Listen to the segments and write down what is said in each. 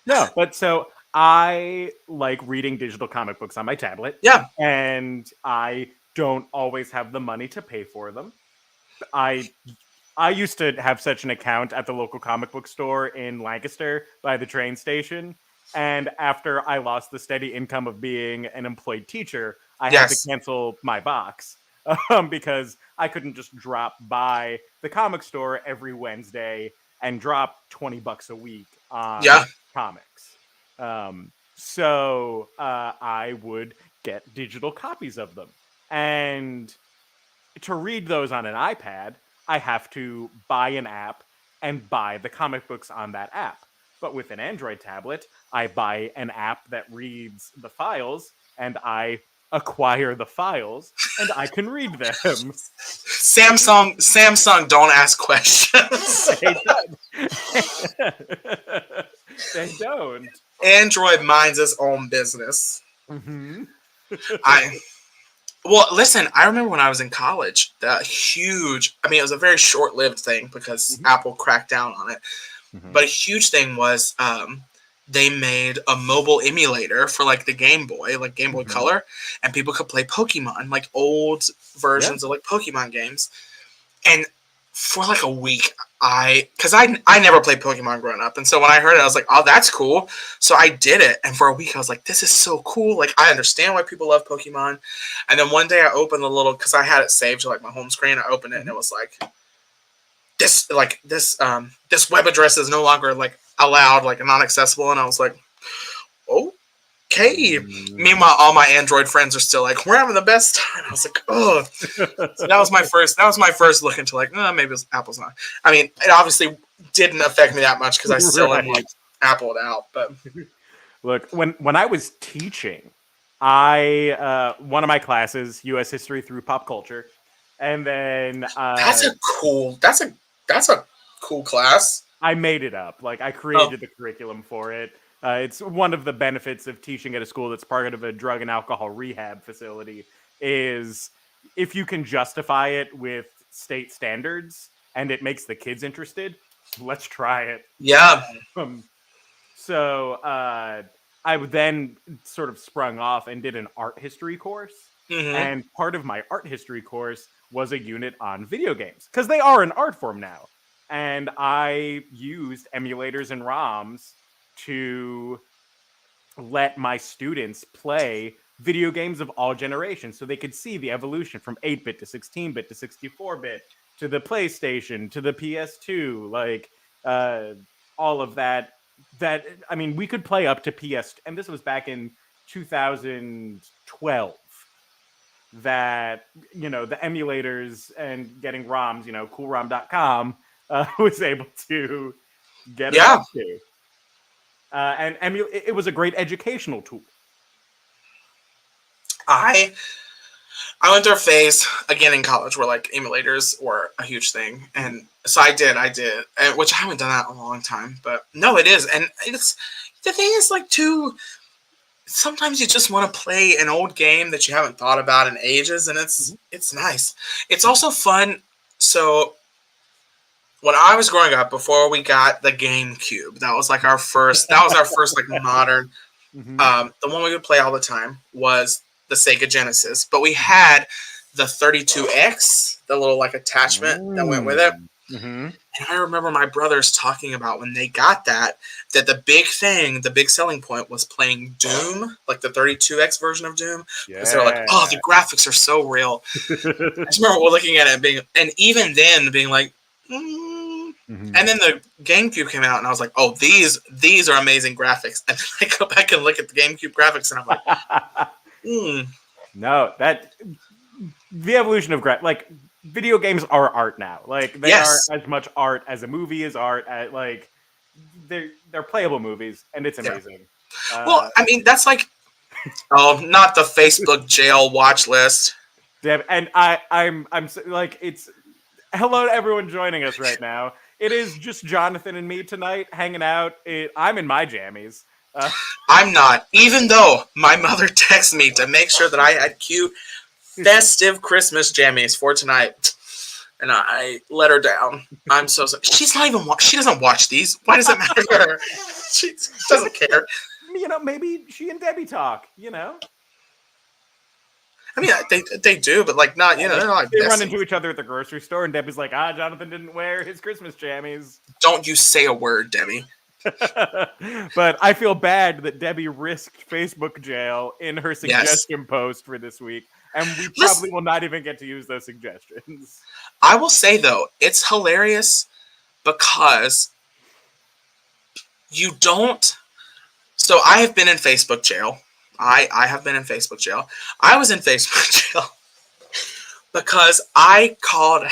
No, but so I like reading digital comic books on my tablet, Yeah. and I don't always have the money to pay for them. I I used to have such an account at the local comic book store in Lancaster by the train station. And after I lost the steady income of being an employed teacher, I had to Yes. cancel my box because I couldn't just drop by the comic store every Wednesday and drop $20 a week on Yeah. comics. So I would get digital copies of them. And to read those on an iPad, I have to buy an app and buy the comic books on that app. But with an Android tablet, I buy an app that reads the files and I acquire the files and I can read them. Samsung don't ask questions. They don't. They don't. Android minds its own business. Mm-hmm. I Well, listen, I remember when I was in college, it was a very short-lived thing because Mm-hmm. Apple cracked down on it. Mm-hmm. But a huge thing was they made a mobile emulator for like the Game Boy, like Game Boy Mm-hmm. Color, and people could play Pokemon, like old Yeah. versions of like Pokemon games. And for like a week, I never played Pokemon growing up, and so when I heard it, I was like, oh, that's cool. So I did it, and for a week, I was like, this is so cool. Like, I understand why people love Pokemon. And then one day, I opened the little because I had it saved to like my home screen. I opened it, and Mm-hmm. it was like this web address is no longer like allowed, like non accessible, and I was like, okay. Meanwhile, all my Android friends are still like, we're having the best time. I was like, oh. So that was my first look into like, maybe Apple's not. I mean, it obviously didn't affect me that much because I still am Right. like Appled out. But Look, when I was teaching, I one of my classes, U.S. history through pop culture, and then that's a cool class. I made it up. Like I Oh, created the curriculum for it. It's one of the benefits of teaching at a school that's part of a drug and alcohol rehab facility is if you can justify it with state standards and it makes the kids interested, let's try it. yeah, Um, so I would then sort of sprung off and did an art history course. hmm, And part of my art history course was a unit on video games because they are an art form now. And I used emulators and ROMs to let my students play video games of all generations so they could see the evolution from 8-bit to 16-bit to 64-bit to the PlayStation to the PS2, like uh, all of that. That I mean, we could play up to PS, and this was back in 2012. That the emulators and getting ROMs, coolrom.com was able to get us yeah. up to. And it was a great educational tool. I I went through a phase again in college where like emulators were a huge thing, Mhm. and so I did, and, which I haven't done that in a long time. But no, it is, and it's the thing is like too. Sometimes you just want to play an old game that you haven't thought about in ages, and Mhm. it's nice. It's also fun. So when I was growing up, before we got the GameCube, that was like our first. That was our first like modern. Mhm. The one we would play all the time was the Sega Genesis, but we had the 32X, the little like attachment that went with it. Mm. Mhm. And I remember my brothers talking about when they got that the big thing, the big selling point was playing Doom, like the 32X version of Doom, because they're like, Yeah. oh, the graphics are so real. I just remember looking at it and being, and even then being like, Mhm. and then the GameCube came out, and I was like, "Oh, these are amazing graphics." And then I go back and look at the GameCube graphics, and I'm like, "Hmm, No, that the evolution of like video games are art now. Like they are yes, as much art as a movie is art. At, like they're playable movies, and it's yeah." amazing. Well, Uh, I mean, that's like, oh, not the Facebook jail watch list. and like it's hello to everyone joining us right now. It is just Jonathan and me tonight hanging out. I'm in my jammies. Uh, I'm not, even though my mother texted me to make sure that I had cute, festive Christmas jammies for tonight. and I let her down. I'm so sorry. She's not even. She doesn't watch these. Why does it matter to her? She doesn't care. Maybe she and Debbie talk. I mean, they do, but like not. They're not like they run messing. into each other at the grocery store, and Debbie's like, Jonathan didn't wear his Christmas jammies. Don't you say a word, Debbie. But I feel bad that Debbie risked Facebook jail in her suggestion post for this week, and we probably will not even get to use those suggestions. I will say, though, it's hilarious because you don't... So I have been in Facebook jail. I have been in Facebook jail. I was in Facebook jail because I called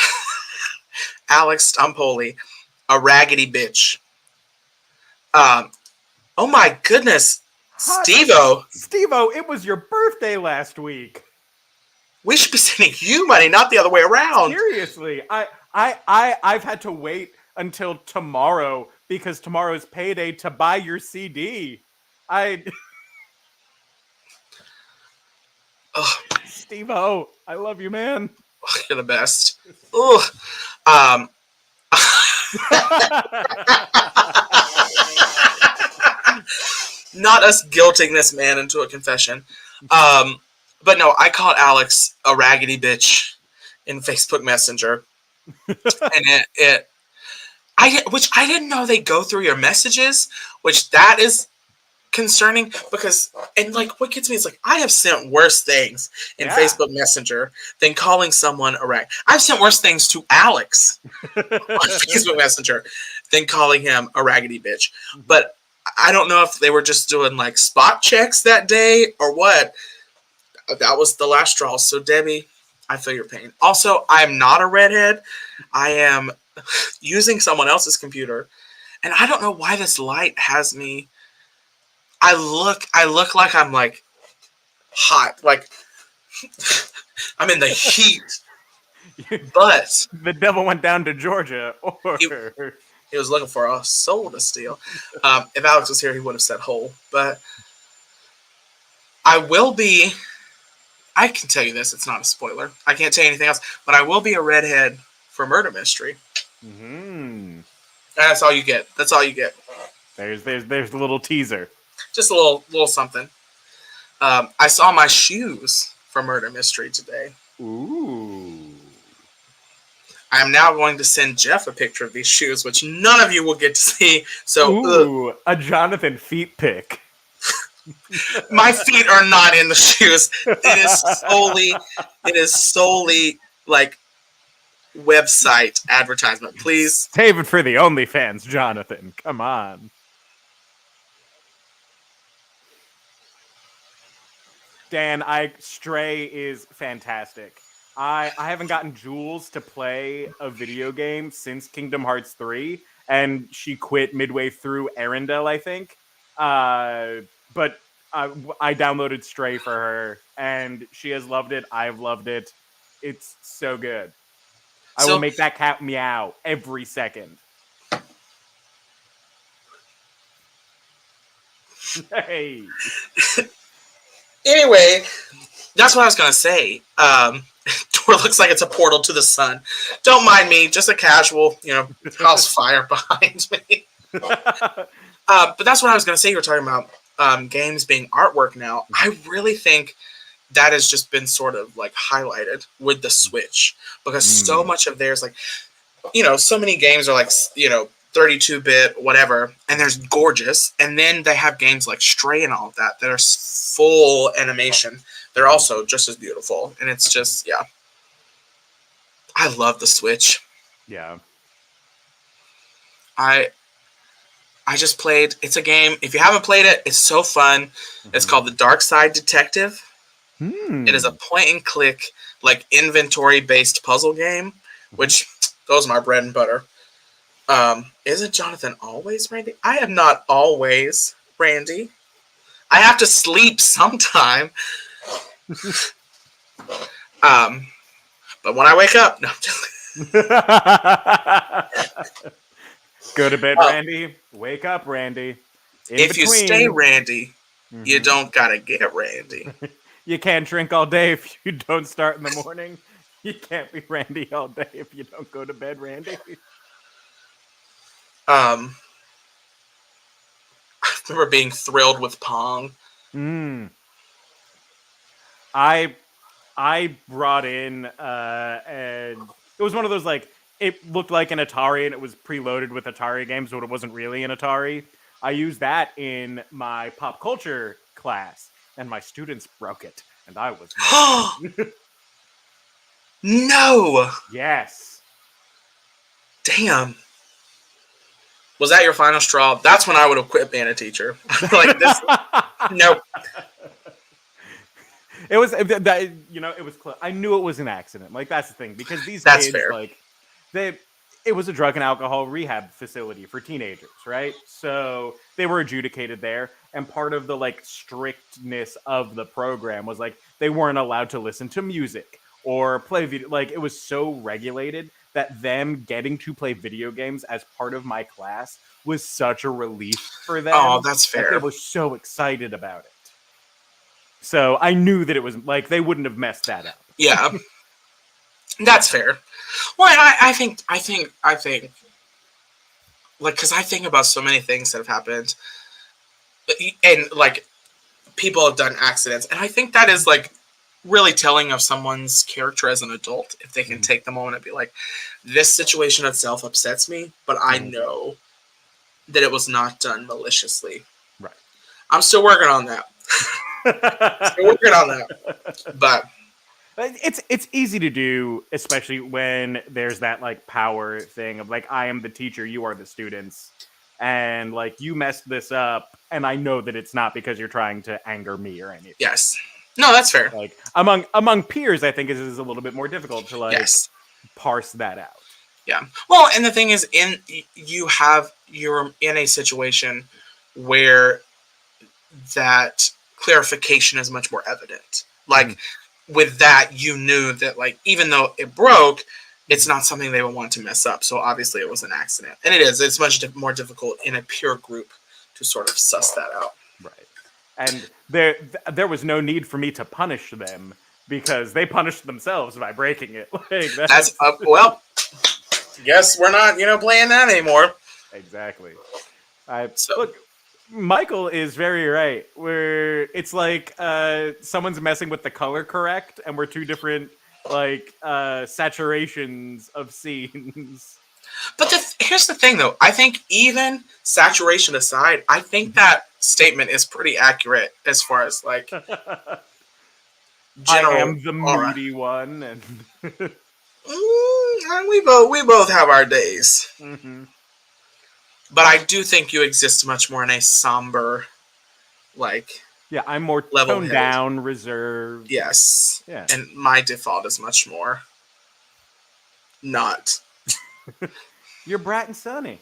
Alex Stampoli a raggedy bitch. Oh my goodness, Steve-O. Steve-O, it was your birthday last week. We should be sending you money, not the other way around. Seriously, I've had to wait until tomorrow because tomorrow's payday to buy your CD. Steve-O, I love you, man. You're the best. Ugh. Not us guilting this man into a confession. But no, I called Alex a raggedy bitch in Facebook Messenger. And which I didn't know they go through your messages, which that is concerning because, and like what gets me is like, I have sent worse things in Facebook Messenger than calling someone a rag. I've sent worse things to Alex on Facebook Messenger than calling him a raggedy bitch. But I don't know if they were just doing like spot checks that day or what. That was the last straw. So Debbie, I feel your pain. Also, I am not a redhead. I am using someone else's computer, and I don't know why this light has me. I look like I'm like hot, like I'm in the heat. But the devil went down to Georgia, or he was looking for a soul to steal. If Alex was here, he would have said whole. But I will be. I can tell you this; it's not a spoiler. I can't tell you anything else. But I will be a redhead for Murder Mystery. Mm-hmm. That's all you get. That's all you get. There's the little teaser. Just a little something. I saw my shoes for Murder Mystery today. Ooh. I am now going to send Jeff a picture of these shoes, which none of you will get to see. So, a Jonathan feet pic. My feet are not in the shoes. It is solely like website advertisement. Please save it for the OnlyFans, Jonathan. Come on. Dan, Stray is fantastic. I haven't gotten Jules to play a video game since Kingdom Hearts 3, and she quit midway through Arendelle, I think. But I downloaded Stray for her, and she has loved it. I've loved it. It's so good. I will make that cat meow every second. Hey. Anyway, that's what I was going to say. Door looks like it's a portal to the sun. Don't mind me, just a casual, house fire behind me. But that's what I was going to say. You were talking about games being artwork now. I really think that has just been sort of like highlighted with the Switch because so much of theirs, like, so many games are like, 32-bit, whatever, and there's gorgeous. And then they have games like Stray and all of that are full animation. They're also just as beautiful. And it's just, yeah. I love the Switch. Yeah. I just played, it's a game, if you haven't played it, it's so fun. Mm-hmm. It's called The Dark Side Detective. It is a point-and-click, like, inventory-based puzzle game, which, those are my bread and butter. Isn't Jonathan always Randy? I am not always Randy. I have to sleep sometime. But when I wake up, no. Go to bed, Randy. Wake up, Randy. If you stay Randy, you don't gotta get Randy. You can't drink all day if you don't start in the morning. You can't be Randy all day if you don't go to bed, Randy. I remember being thrilled with Pong. Mm. I brought in and it was one of those like it looked like an Atari and it was preloaded with Atari games, but it wasn't really an Atari. I used that in my pop culture class, and my students broke it, and I was mad. No! Yes. Damn. Was that your final straw? That's when I would have quit being a teacher. Like this. Nope. It was that it was close. I knew it was an accident. Like that's the thing because these That's kids fair. like it was a drug and alcohol rehab facility for teenagers, right? So they were adjudicated there, and part of the like strictness of the program was like they weren't allowed to listen to music or play video. Like it was so regulated that them getting to play video games as part of my class was such a relief for them. Oh, that's That they fair. were so excited about it. So I knew that it was like they wouldn't have messed that up. Yeah. That's fair. Well, I think, like, because I think about so many things that have happened, and like, people have done accidents, and I think that is like really telling of someone's character as an adult if they can take the moment and be like, this situation itself upsets me, but I know that it was not done maliciously. Right. I'm still working on that. But it's easy to do, especially when there's that like power thing of like I am the teacher, you are the students, and like you messed this up, and I know that it's not because you're trying to anger me or anything. yes, no, that's fair. Like among peers, I think is a little bit more difficult to like parse that out. Yeah. Well, and the thing is, you're in a situation where that clarification is much more evident. Like with that, you knew that like even though it broke, it's not something they would want to mess up. So obviously it was an accident, and it's much more difficult in a pure group to sort of suss that out. Right. And there was no need for me to punish them because they punished themselves by breaking it. Like that's well, guess we're not playing that anymore. Exactly. Look, Michael is very right. Where it's like someone's messing with the color correct, and we're two different like saturations of scenes. But here's the thing, though. I think even saturation aside, I think that statement is pretty accurate as far as like general. I am the moody one, and we both have our days. But I do think you exist much more in a somber, like I'm more toned down, reserved. Yes. Yeah. And my default is much more not. You're bright and sunny.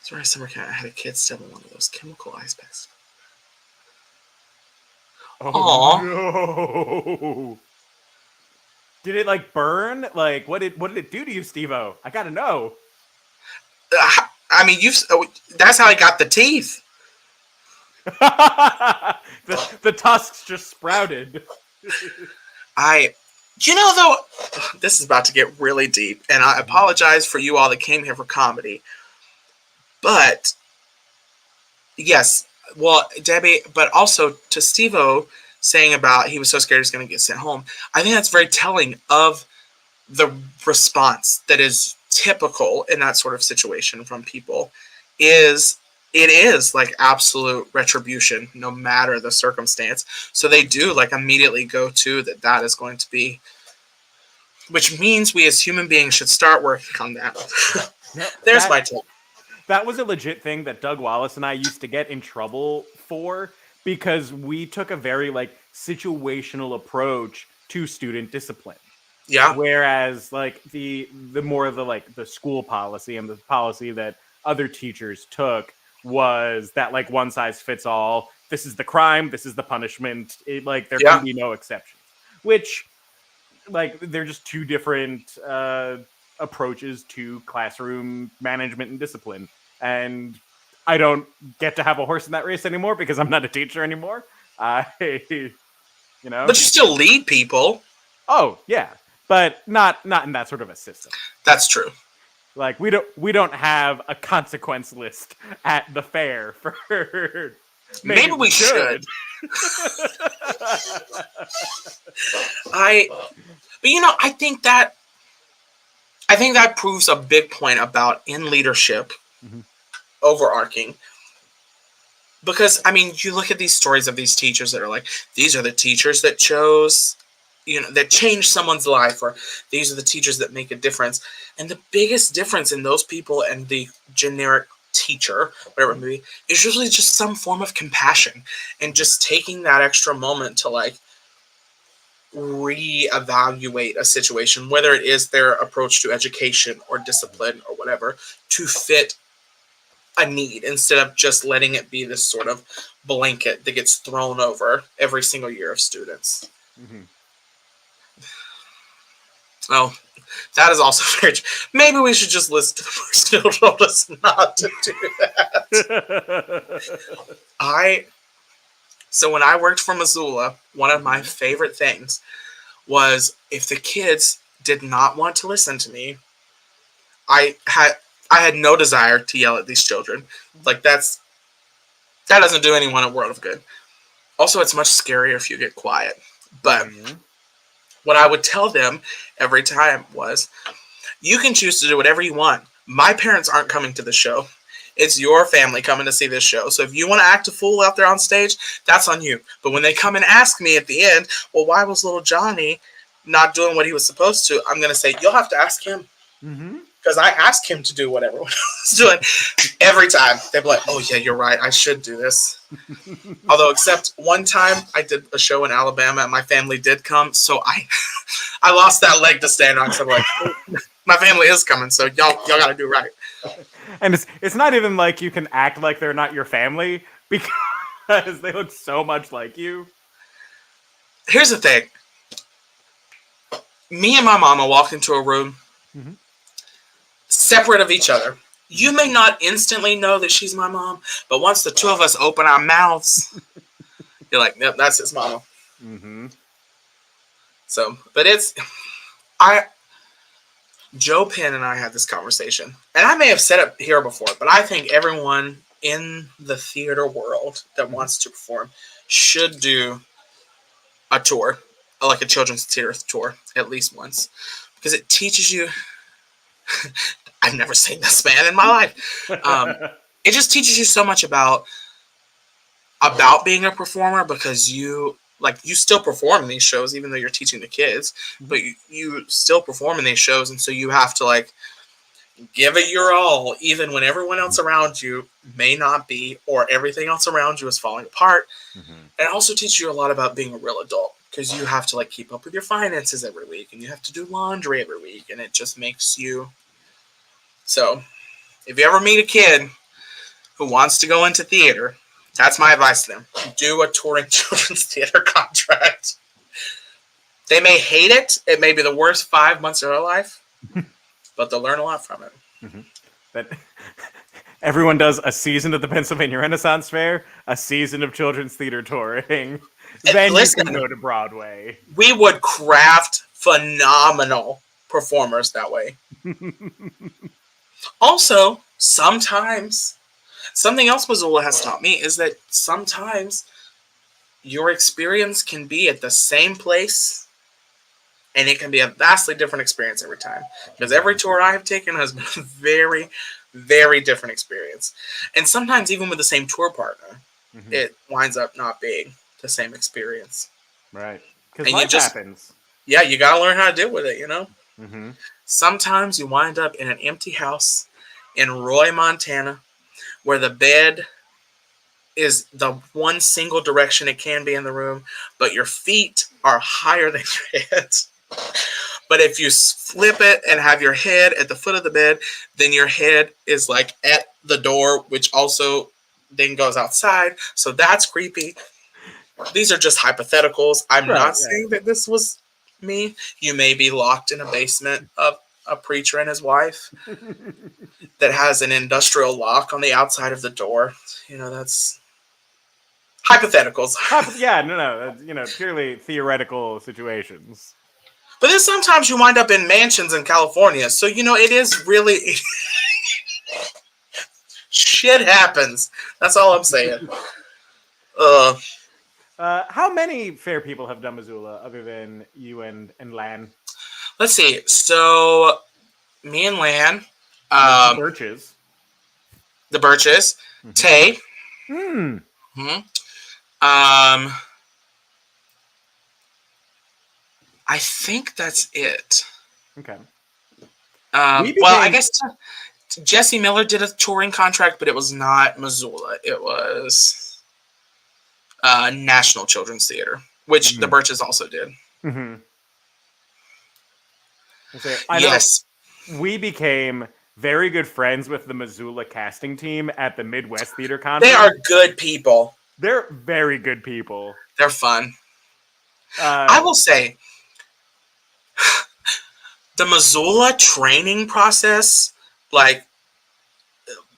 Sorry, summer camp. I had a kid step on one of those chemical ice packs. Oh no! Did it like burn? Like what did it do to you, Steve-O? I gotta know. I mean, that's how I got the teeth. the tusks just sprouted. Though, this is about to get really deep, and I apologize for you all that came here for comedy. But, yes, well, Debbie, but also to Steve-O saying about he was so scared he was going to get sent home, I think that's very telling of the response that is typical in that sort of situation from people. It is like absolute retribution no matter the circumstance. So they do like immediately go to that is going to be, which means we as human beings should start working on that. There's my tip. That was a legit thing that Doug Wallace and I used to get in trouble for because we took a very like situational approach to student discipline. Yeah. Whereas like the more of the like the school policy and the policy that other teachers took was that like one size fits all. This is the crime. This is the punishment. Like there can be no exceptions. Which like they're just two different approaches to classroom management and discipline. And I don't get to have a horse in that race anymore because I'm not a teacher anymore. But you still lead people. Oh yeah, but not in that sort of a system. That's true. Like we don't have a consequence list at the fair for Maybe we should. But you know, I think that proves a big point about in leadership, overarching. Because I mean, you look at these stories of these teachers that are like, these are the teachers that chose, that changed someone's life, or these are the teachers that make a difference. And the biggest difference in those people and the generic teacher, whatever it may be, is usually just some form of compassion and just taking that extra moment to like reevaluate a situation, whether it is their approach to education or discipline or whatever, to fit a need instead of just letting it be this sort of blanket that gets thrown over every single year of students. Oh, that is also very true. Maybe we should just listen to the person who told us not to do that. So when I worked for Missoula, one of my favorite things was if the kids did not want to listen to me, I had no desire to yell at these children. Like that doesn't do anyone a world of good. Also, it's much scarier if you get quiet. But what I would tell them every time was, you can choose to do whatever you want. My parents aren't coming to the show. It's your family coming to see this show. So if you want to act a fool out there on stage, that's on you. But when they come and ask me at the end, well, why was little Johnny not doing what he was supposed to? I'm going to say, you'll have to ask him. Because I asked him to do what everyone else was doing. Every time they'd be like, oh yeah, you're right, I should do this. Although except one time I did a show in Alabama and my family did come, so I lost that leg to stand on. So I'm like, my family is coming, so y'all gotta do right. And it's not even like you can act like they're not your family because they look so much like you. Here's the thing. Me and my mama walk into a room separate of each other. You may not instantly know that she's my mom, but once the two of us open our mouths, you're like, yep, that's his mama. So, but Joe Penn and I had this conversation, and I may have said it here before, but I think everyone in the theater world that wants to perform should do a tour, like a children's theater tour, at least once, because it teaches you. I've never seen this man in my life. It just teaches you so much about being a performer, because you still perform in these shows, even though you're teaching the kids, but you still perform in these shows. And so you have to like give it your all, even when everyone else around you may not be, or everything else around you is falling apart. And it also teaches you a lot about being a real adult, because you have to like keep up with your finances every week, and you have to do laundry every week. And it just makes you. So if you ever meet a kid who wants to go into theater, that's my advice to them. Do a touring children's theater contract. They may hate it. It may be the worst 5 months of their life, but they'll learn a lot from it. That everyone does a season of the Pennsylvania Renaissance Fair, a season of children's theater touring. Then listen, you can go to Broadway. We would craft phenomenal performers that way. Also, sometimes, something else Missoula has taught me is that sometimes your experience can be at the same place, and it can be a vastly different experience every time. Because every tour I have taken has been a very, very different experience. And sometimes even with the same tour partner, it winds up not being the same experience. Right. Because life happens. Yeah, you got to learn how to deal with it, Sometimes you wind up in an empty house in Roy, Montana, where the bed is the one single direction it can be in the room, but your feet are higher than your head. But if you flip it and have your head at the foot of the bed, then your head is like at the door, which also then goes outside. So that's creepy. These are just hypotheticals. I'm not saying that this was me. You may be locked in a basement of a preacher and his wife that has an industrial lock on the outside of the door. That's hypotheticals. Yeah, no, purely theoretical situations. But then sometimes you wind up in mansions in California. So, it is really... shit happens. That's all I'm saying. How many fair people have done Missoula other than you and Lan? Let's see. So, me and Lan, The Birches. the Birches, Tay. Hmm. I think that's it. Okay. Well, I guess Jesse Miller did a touring contract, but it was not Missoula. It was National Children's Theater, which the Birches also did. Mm-hmm. Yes. We became very good friends with the Missoula casting team at the Midwest Theater Conference. They are good people. They're very good people. They're fun. I will say, the Missoula training process,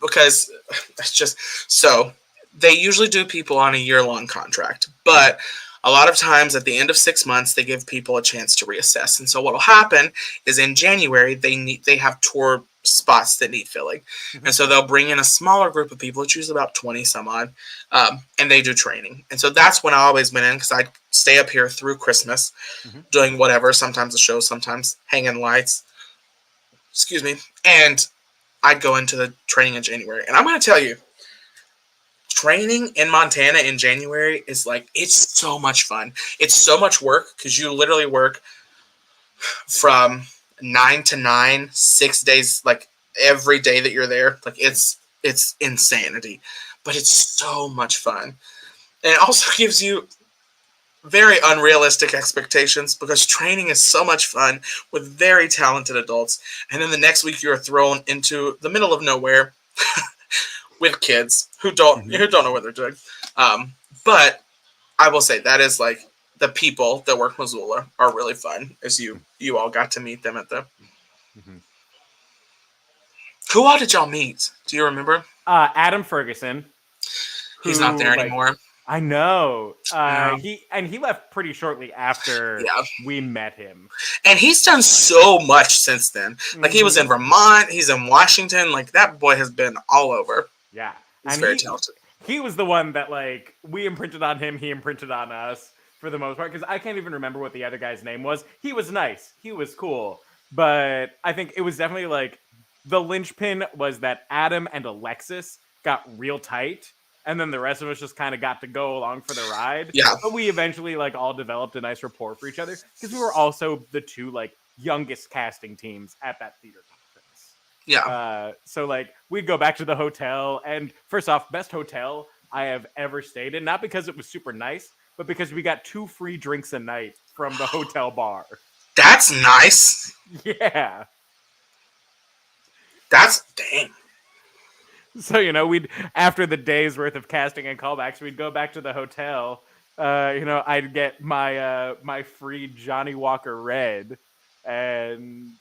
because it's just, so they usually do people on a year-long contract, but a lot of times at the end of 6 months, they give people a chance to reassess. And so what will happen is in January, they have tour spots that need filling. And so they'll bring in a smaller group of people. It's usually about 20 some odd. And they do training. And so that's when I always went in, because I'd stay up here through Christmas doing whatever, sometimes a show, sometimes hanging lights. Excuse me. And I'd go into the training in January. And I'm going to tell you, training in Montana in January is it's so much fun. It's so much work, because you literally work from 9 to 9, 6 days, every day that you're there. It's insanity, but it's so much fun. And it also gives you very unrealistic expectations, because training is so much fun with very talented adults. And then the next week you're thrown into the middle of nowhere with kids who don't know what they're doing. But I will say that is the people that work Missoula are really fun, as you all got to meet them at the... Who all did y'all meet? Do you remember? Adam Ferguson. He's not there anymore. I know. He left pretty shortly after we met him. And he's done so much since then. He was in Vermont. He's in Washington. That boy has been all over. Yeah. He's very talented. He was the one that, we imprinted on him. He imprinted on us for the most part. Because I can't even remember what the other guy's name was. He was nice. He was cool. But I think it was definitely, the linchpin was that Adam and Alexis got real tight. And then the rest of us just kind of got to go along for the ride. Yeah. But we eventually, all developed a nice rapport for each other. Because we were also the two, youngest casting teams at that theater conference. Yeah. So, we'd go back to the hotel. And first off, best hotel I have ever stayed in. Not because it was super nice, but because we got 2 free drinks a night from the hotel bar. That's nice. Yeah. That's dang. So, we'd, after the day's worth of casting and callbacks, we'd go back to the hotel. I'd get my free Johnny Walker Red. And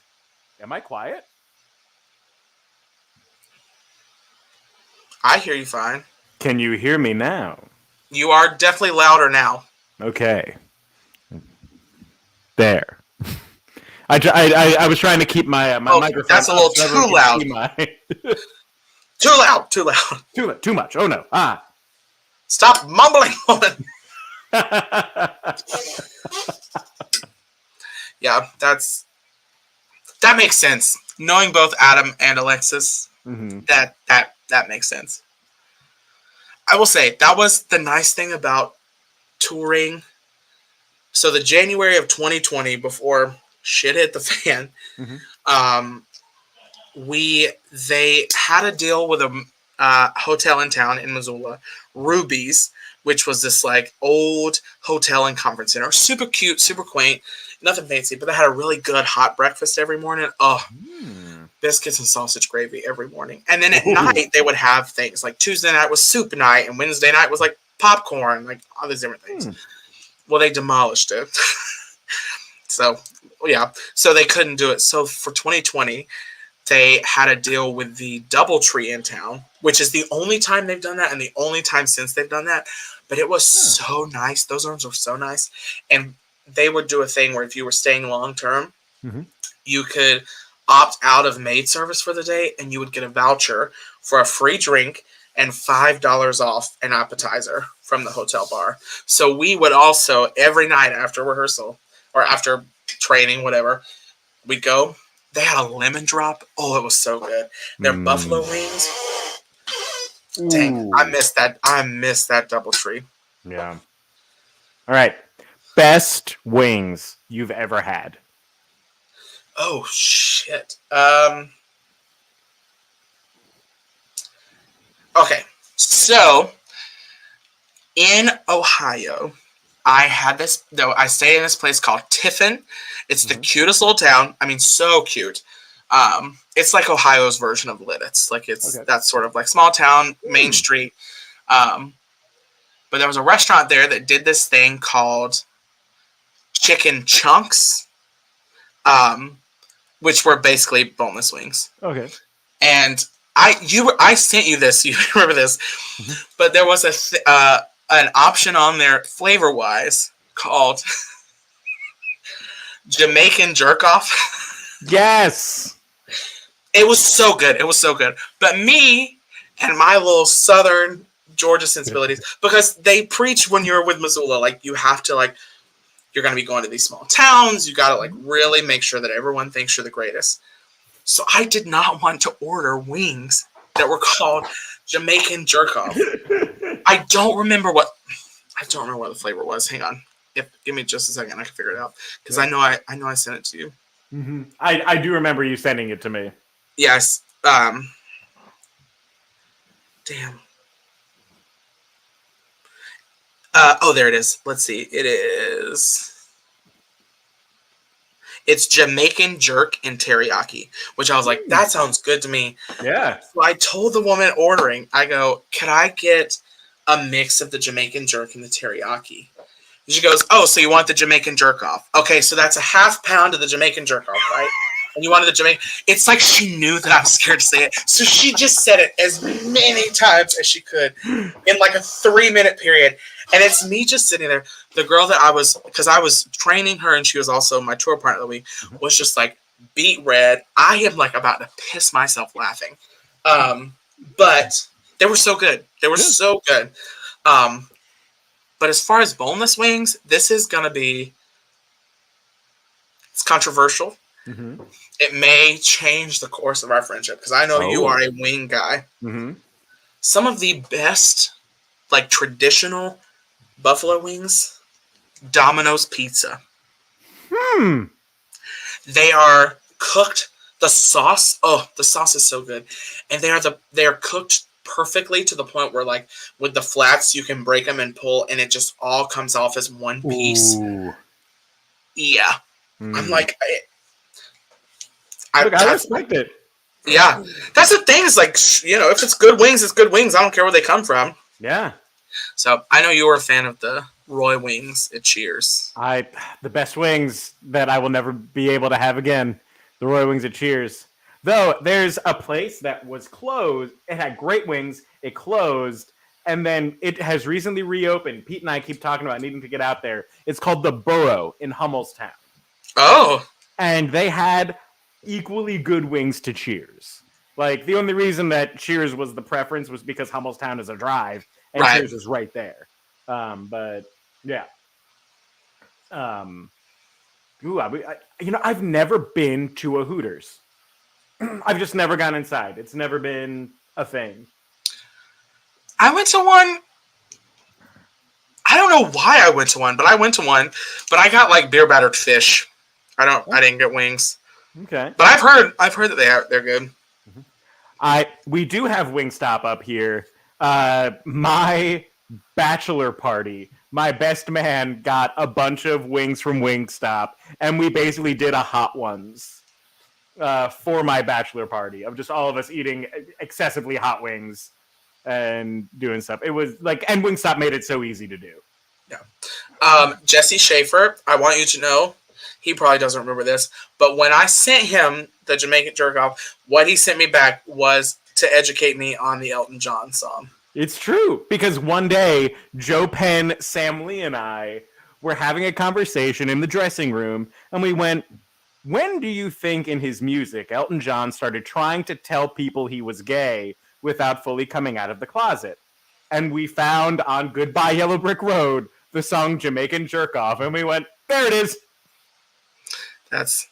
am I quiet? I hear you fine. Can you hear me now? You are definitely louder now. Okay. There. I was trying to keep my microphone. That's a little too loud. Too loud. Too much. Oh no. Stop mumbling, woman. Yeah, that makes sense. Knowing both Adam and Alexis, that makes sense. I will say that was the nice thing about touring. So the January of 2020, before shit hit the fan, they had a deal with a hotel in town in Missoula, Ruby's, which was this old hotel and conference center. Super cute, super quaint, nothing fancy, but they had a really good hot breakfast every morning. Biscuits and sausage gravy every morning. And then at night they would have things Tuesday night was soup night, and Wednesday night was popcorn, all these different things. Well, they demolished it. So they couldn't do it. So for 2020, they had a deal with the DoubleTree in town, which is the only time they've done that and the only time since they've done that. But it was so nice. Those rooms were so nice. And they would do a thing where if you were staying long term, Mm-hmm. you could opt out of maid service for the day, and you would get a voucher for a free drink and $5 off an appetizer from the hotel bar. So we would also, every night after rehearsal or after training, whatever, we'd go. They had a lemon drop. Oh, it was so good. Their buffalo wings. Dang, I missed that. I missed that DoubleTree. Yeah. All right. Best wings you've ever had. Oh shit. Okay. So in Ohio, I had this. Though I stayed in this place called Tiffin. It's the cutest little town. I mean, so cute. It's like Ohio's version of Lidditz. Like it's that sort of like small town, Main Street. But there was a restaurant there that did this thing called chicken chunks, which were basically boneless wings. Okay. And I sent you this. You remember this? But there was an option on there flavor wise called Jamaican jerk off. Yes. It was so good. It was so good. But me and my little Southern Georgia sensibilities, because they preach when you're with Missoula, like you have to like, you're going to be going to these small towns. You got to like really make sure that everyone thinks you're the greatest. So I did not want to order wings that were called Jamaican jerk off. I don't remember what the flavor was. Hang on. Give me just a second. I can figure it out because I know I sent it to you. Mm-hmm. I do remember you sending it to me. Yes. Damn. Oh, there it is. Let's see. It's Jamaican jerk and teriyaki, which I was like, that sounds good to me. Yeah. So I told the woman ordering, I go, can I get a mix of the Jamaican jerk and the teriyaki? And she goes, oh, so you want the Jamaican jerk off? Okay, so that's a half pound of the Jamaican jerk off, right? And you wanted the Jamaican. It's like she knew that I was scared to say it. So she just said it as many times as she could in like a 3-minute period. And it's me just sitting there. The girl that I was training her and she was also my tour partner of the week, was just like beet red. I am like about to piss myself laughing. But they were so good. They were so good. But as far as boneless wings, this is going to be, it's controversial. Mm-hmm. It may change the course of our friendship because I know you are a wing guy. Mm-hmm. Some of the best, like traditional buffalo wings, Domino's Pizza. They are cooked. The sauce is so good, and they are cooked perfectly to the point where, like, with the flats, you can break them and pull, and it just all comes off as one piece. Ooh. Yeah, I'm like, I respect it. Yeah, that's the thing. Is like, you know, if it's good wings, it's good wings. I don't care where they come from. Yeah. So I know you were a fan of the Roy wings at Cheers. The best wings that I will never be able to have again. The Roy wings at Cheers. Though there's a place that was closed. It had great wings. It closed. And then it has recently reopened. Pete and I keep talking about needing to get out there. It's called The Burrow in Hummelstown. Oh. And they had equally good wings to Cheers. Like, the only reason that Cheers was the preference was because Hummelstown is a drive. And Cheers is right there. But, yeah. I've never been to a Hooters. I've just never gone inside. It's never been a thing. I went to one. I don't know why I went to one, but I went to one. But I got like beer battered fish. I didn't get wings. Okay. But I've heard that they're good. We do have Wingstop up here. My bachelor party, my best man got a bunch of wings from Wingstop, and we basically did a hot ones for my bachelor party of just all of us eating excessively hot wings and doing stuff. It was like, and Wingstop made it so easy to do. Yeah. Jesse Schaefer, I want you to know, he probably doesn't remember this, but when I sent him the Jamaican jerk off, what he sent me back was to educate me on the Elton John song. It's true, because one day, Joe Penn, Sam Lee, and I we're having a conversation in the dressing room, and we went, when do you think in his music Elton John started trying to tell people he was gay without fully coming out of the closet? And we found on Goodbye Yellow Brick Road the song Jamaican Jerk Off, and we went, there it is. That's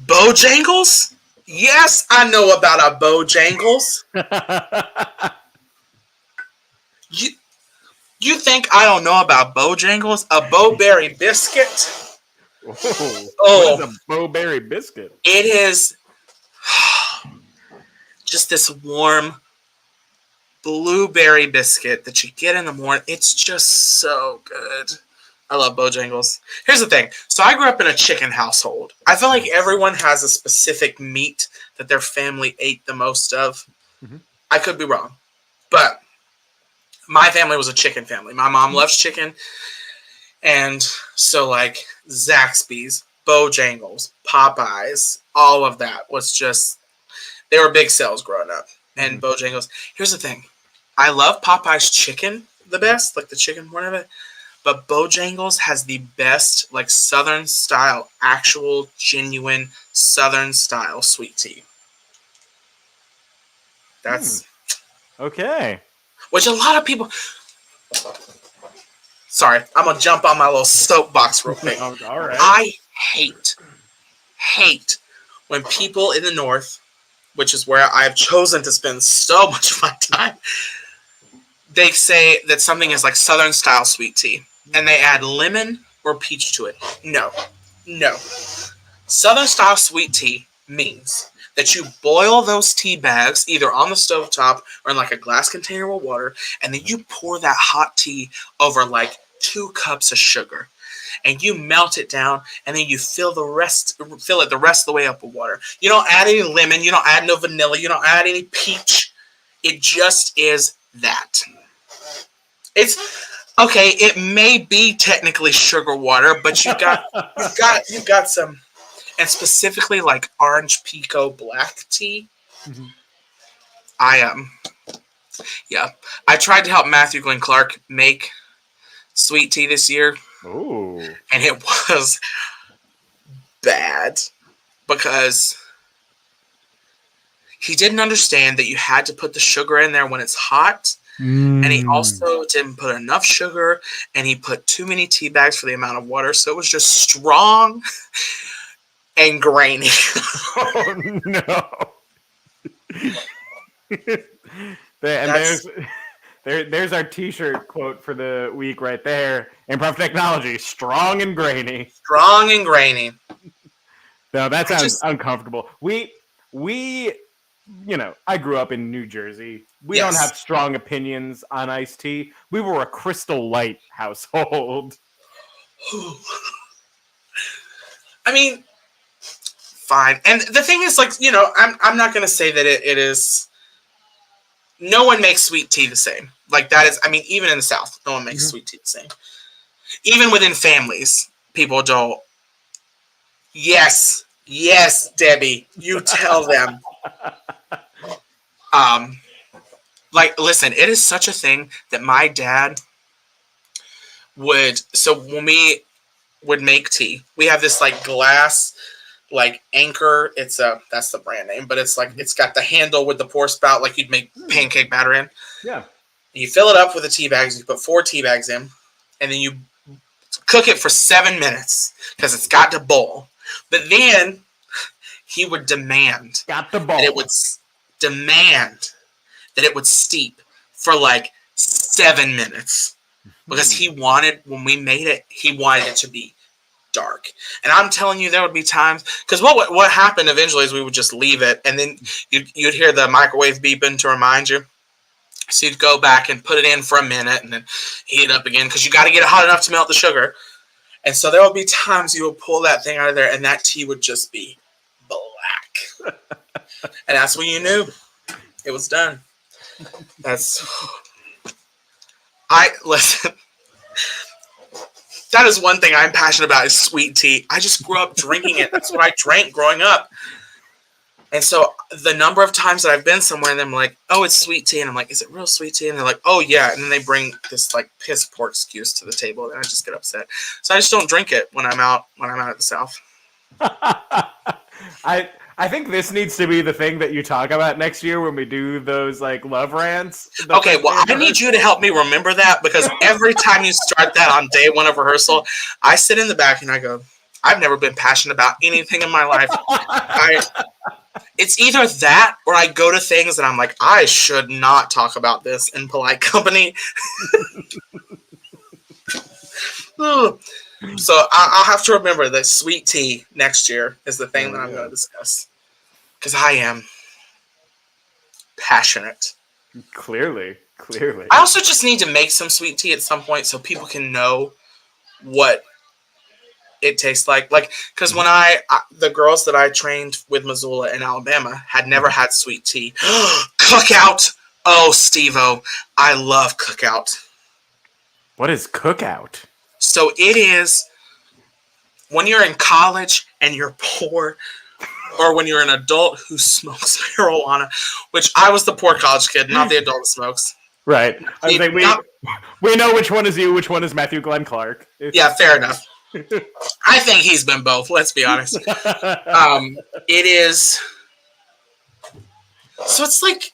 Bojangles? Yes, I know about a Bojangles. You think I don't know about Bojangles? A Bowberry biscuit? What is a Bowberry biscuit? It is just this warm blueberry biscuit that you get in the morning. It's just so good. I love Bojangles. Here's the thing. So I grew up in a chicken household. I feel like everyone has a specific meat that their family ate the most of. Mm-hmm. I could be wrong. But my family was a chicken family. My mom loves chicken. And so like Zaxby's, Bojangles, Popeyes, all of that was just, they were big sales growing up. And Bojangles. Here's the thing. I love Popeye's chicken the best, like the chicken part of it. But Bojangles has the best, like Southern style, actual, genuine Southern style sweet tea. That's okay. Which a lot of people. Sorry, I'm gonna jump on my little soapbox real quick. All right. I hate when people in the North, which is where I've chosen to spend so much of my time, they say that something is like Southern style sweet tea, and they add lemon or peach to it. No. Southern style sweet tea means that you boil those tea bags either on the stovetop or in like a glass container with water, and then you pour that hot tea over like 2 cups of sugar. And you melt it down, and then you fill it the rest of the way up with water. You don't add any lemon, you don't add no vanilla, you don't add any peach. It just is that. It's okay. It may be technically sugar water, but you've got some, and specifically like orange pico black tea. Mm-hmm. I tried to help Matthew Glenn Clark make sweet tea this year. Ooh. And it was bad because he didn't understand that you had to put the sugar in there when it's hot. And he also didn't put enough sugar, and he put too many tea bags for the amount of water. So it was just strong and grainy. Oh, no. There's our t-shirt quote for the week right there. Improv technology, strong and grainy. Strong and grainy. No, that sounds uncomfortable. We I grew up in New Jersey. We don't have strong opinions on iced tea. We were a Crystal Light household. I mean, fine. And the thing is, like, I'm not going to say that it is. No one makes sweet tea the same. Like, that is, I mean, even in the South, no one makes sweet tea the same. Even within families, people don't. Yes, Debbie, you tell them. Like, listen, it is such a thing that my dad would. So when we would make tea, we have this like glass, like Anchor. That's the brand name, but it's like it's got the handle with the pour spout, like you'd make pancake batter in. Yeah. You fill it up with the tea bags. You put 4 tea bags in, and then you cook it for 7 minutes because it's got to boil. But then he would demand that it would steep for like 7 minutes because he wanted, when we made it, he wanted it to be dark. And I'm telling you, there would be times, because what happened eventually is we would just leave it, and then you'd hear the microwave beeping to remind you. So you'd go back and put it in for a minute and then heat it up again because you got to get it hot enough to melt the sugar. And so there would be times you would pull that thing out of there and that tea would just be black. And that's when you knew it was done. Listen. That is one thing I'm passionate about is sweet tea. I just grew up drinking it. That's what I drank growing up. And so the number of times that I've been somewhere and I'm like, oh, it's sweet tea. And I'm like, is it real sweet tea? And they're like, oh, yeah. And then they bring this like piss poor excuse to the table. And I just get upset. So I just don't drink it when I'm out at the South. I think this needs to be the thing that you talk about next year when we do those like love rants. Okay, well, I need you to help me remember that, because every time you start that on day one of rehearsal, I sit in the back and I go, I've never been passionate about anything in my life. It's either that or I go to things and I'm like, I should not talk about this in polite company. So I'll have to remember that sweet tea next year is the thing that I'm going to discuss. Because I am passionate. Clearly. I also just need to make some sweet tea at some point so people can know what it tastes like. Like, because when the girls that I trained with Missoula in Alabama had never had sweet tea. Cookout! Oh, Steve-O, I love Cookout. What is Cookout? So it is when you're in college and you're poor, or when you're an adult who smokes marijuana, which I was the poor college kid, not the adult who smokes. Right. I was like, we know which one is you, which one is Matthew Glenn Clark. Yeah, fair enough. I think he's been both, let's be honest. It is... So it's like...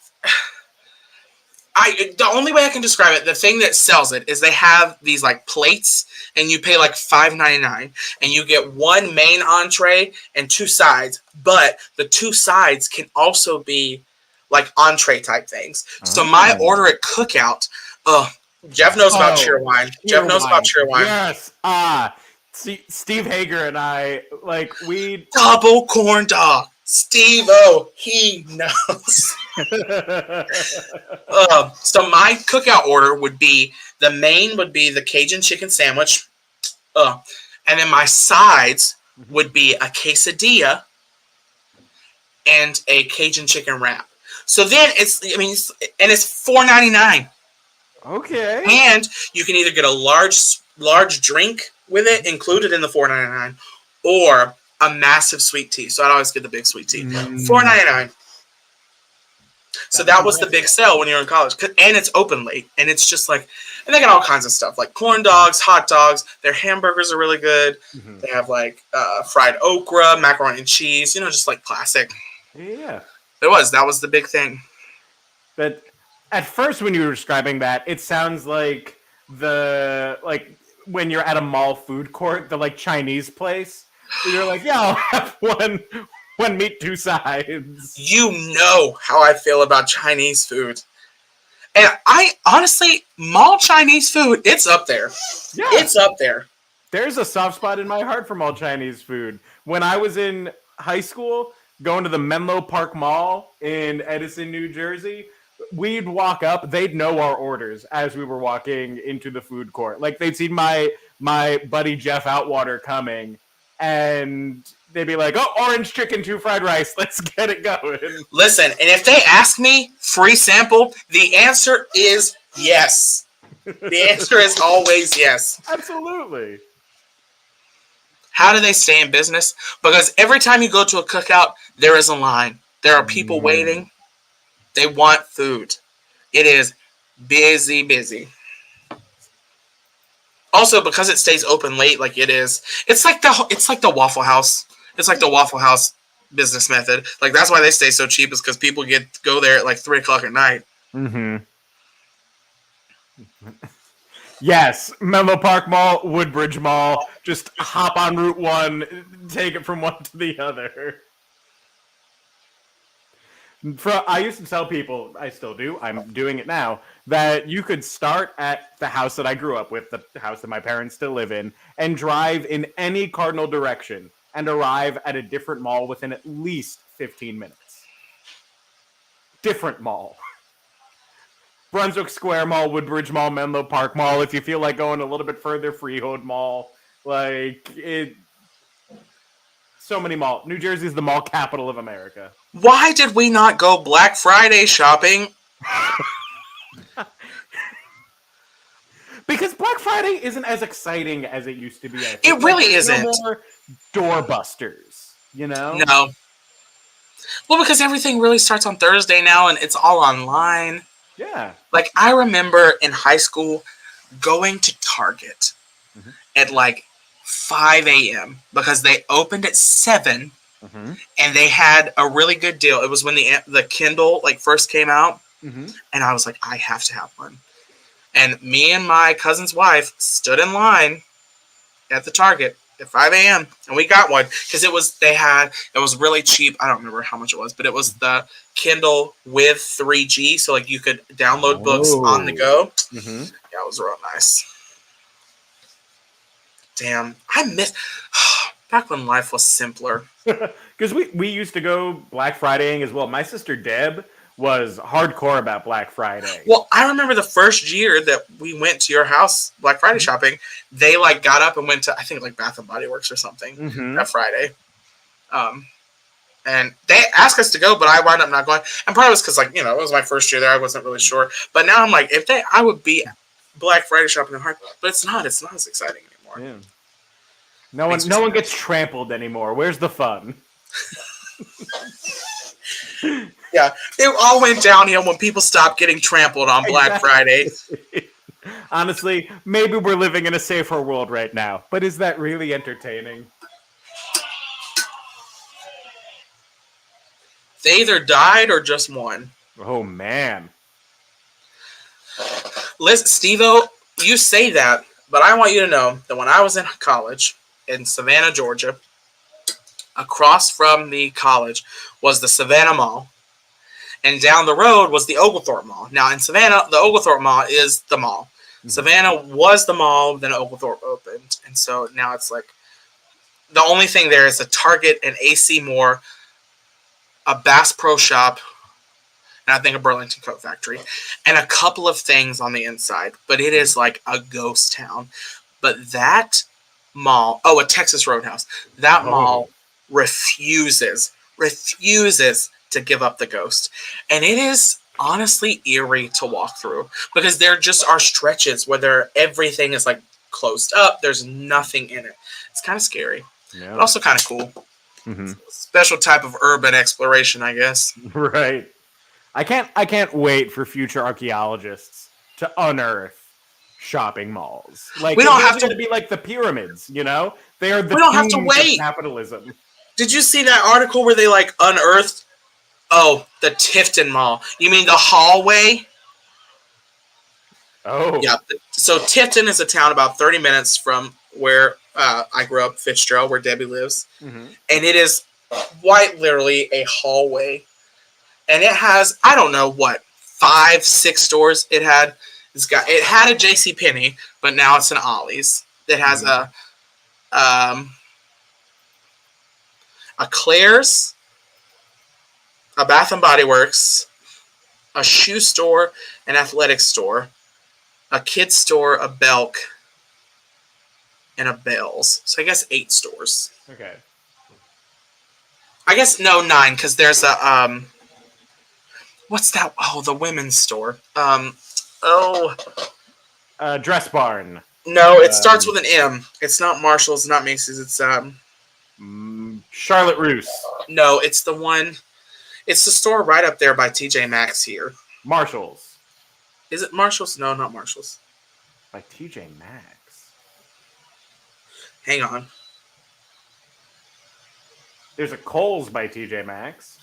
The only way I can describe it, the thing that sells it is they have these like plates, and you pay like $5.99, and you get one main entree and two sides, but the two sides can also be like entree type things. So my order at Cookout, Jeff knows about Cheerwine. Jeff knows about Cheerwine. Yes. Steve Hager and I, like, we... Double corn dog. Steve-O, he knows. So my Cookout order would be, the main would be the Cajun chicken sandwich. And then my sides would be a quesadilla and a Cajun chicken wrap. So then it's $4.99. Okay. And you can either get a large drink with it included in the $4.99, or a massive sweet tea. So I'd always get the big sweet tea. $4.99. So that was the big sell when you were in college. And it's open late. And it's just like, and they got all kinds of stuff like corn dogs, hot dogs. Their hamburgers are really good. They have like fried okra, macaroni and cheese, just like classic. Yeah. That was the big thing. But at first when you were describing that, it sounds like when you're at a mall food court, the like Chinese place. You're like, yeah, I'll have one meat, two sides. You know how I feel about Chinese food. And I honestly, mall Chinese food, it's up there. Yeah. It's up there. There's a soft spot in my heart for mall Chinese food. When I was in high school, going to the Menlo Park Mall in Edison, New Jersey, we'd walk up, they'd know our orders as we were walking into the food court. Like, they'd seen my buddy Jeff Outwater coming, and they'd be like, oh, orange chicken, 2 fried rice. Let's get it going. Listen, and if they ask me, free sample, the answer is yes. The answer is always yes. Absolutely. How do they stay in business? Because every time you go to a Cookout, there is a line. There are people waiting. They want food. It is busy. Also, because it stays open late, like it is, it's like the Waffle House. It's like the Waffle House business method. Like, that's why they stay so cheap, is because people go there at like 3:00 at night. Yes, Menlo Park Mall, Woodbridge Mall. Just hop on Route 1, take it from one to the other. I used to tell people, I still do, I'm doing it now, that you could start at the house that I grew up with, the house that my parents still live in, and drive in any cardinal direction and arrive at a different mall within at least 15 minutes. Different mall. Brunswick Square Mall, Woodbridge Mall, Menlo Park Mall. If you feel like going a little bit further, Freehold Mall. So many malls. New Jersey is the mall capital of America. Why did we not go Black Friday shopping? Because Black Friday isn't as exciting as it used to be. It really isn't. No more doorbusters, No. Well, because everything really starts on Thursday now, and it's all online. Yeah. Like, I remember in high school going to Target Mm-hmm. at like 5 a.m. because they opened at 7 Mm-hmm. and they had a really good deal. It was when the Kindle like first came out, Mm-hmm. and I was like, I have to have one. And me and my cousin's wife stood in line at the Target at 5 a.m. and we got one because it was really cheap. I don't remember how much it was, but it was the Kindle with 3G, so like you could download books on the Oh. go. Mm-hmm. Yeah, it was real nice. Damn, I miss back when life was simpler. Because we used to go Black Fridaying as well. My sister Deb was hardcore about Black Friday. Well, I remember the first year that we went to your house Black Friday shopping. They like got up and went to, I think, like Bath and Body Works or something Mm-hmm. that Friday. And they asked us to go, but I wound up not going. And part of it was because, like, it was my first year there. I wasn't really sure. But now I'm like, I would be Black Friday shopping in heart, but it's not. It's not as exciting anymore. Yeah. No one gets trampled anymore. Where's the fun? Yeah, it all went downhill when people stopped getting trampled on Black Friday. Honestly, maybe we're living in a safer world right now, but is that really entertaining? They either died or just won. Oh man. Listen, Steve-O, you say that, but I want you to know that when I was in college in Savannah, Georgia, across from the college was the Savannah Mall, and down the road was the Oglethorpe Mall. Now, in Savannah, the Oglethorpe Mall is the mall. Mm-hmm. Savannah was the mall, then Oglethorpe opened, and so now it's like the only thing there is a Target, an AC Moore, a Bass Pro Shop, and I think a Burlington Coat Factory, and a couple of things on the inside. But it is like a ghost town. But that mall, a Texas Roadhouse, that mall refuses to give up the ghost. And it is honestly eerie to walk through because there just are stretches where everything is like closed up. There's nothing in it. It's kind of scary, but also kind of cool. Mm-hmm. Special type of urban exploration, I guess. Right. I can't wait for future archaeologists to unearth shopping malls. Like we don't have to be like the pyramids, They are the we don't have to wait. Capitalism. Did you see that article where they like unearthed? Oh, the Tifton Mall. You mean the hallway? Oh. Yeah. So Tifton is a town about 30 minutes from where I grew up, Fitzgerald, where Debbie lives. Mm-hmm. And it is quite literally a hallway. And it has, I don't know what, 5-6 stores it had. It had a JCPenney, but now it's an Ollie's. It has a Claire's, a Bath and Body Works, a shoe store, an athletic store, a kids store, a Belk, and a Bell's. So I guess 8 stores. Okay. I guess 9 because there's a what's that? Oh, the women's store. Dress Barn. No, it starts with an M. It's not Marshall's, not Macy's. It's Charlotte Russe. No, it's the one. It's the store right up there by TJ Maxx here. Marshall's. Is it Marshall's? No, not Marshall's. By TJ Maxx. Hang on. There's a Kohl's by TJ Maxx.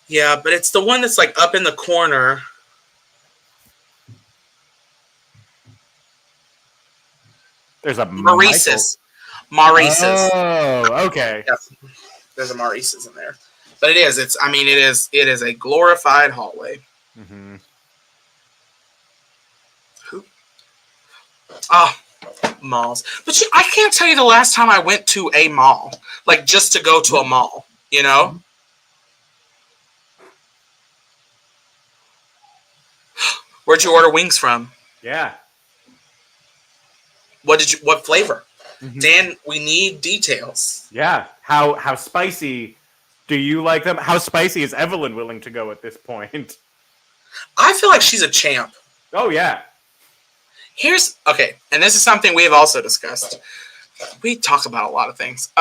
Yeah, but it's the one that's like up in the corner. There's a Maurice's. Oh, okay. Yeah, there's a Maurice's in there, but it is. It is a glorified hallway. Mm-hmm. Malls. But I can't tell you the last time I went to a mall, like just to go to a mall. Where'd you order wings from? Yeah. What flavor? Mm-hmm. Dan, we need details. Yeah. How spicy do you like them? How spicy is Evelyn willing to go at this point? I feel like she's a champ. Oh, yeah. Okay, and this is something we have also discussed. We talk about a lot of things.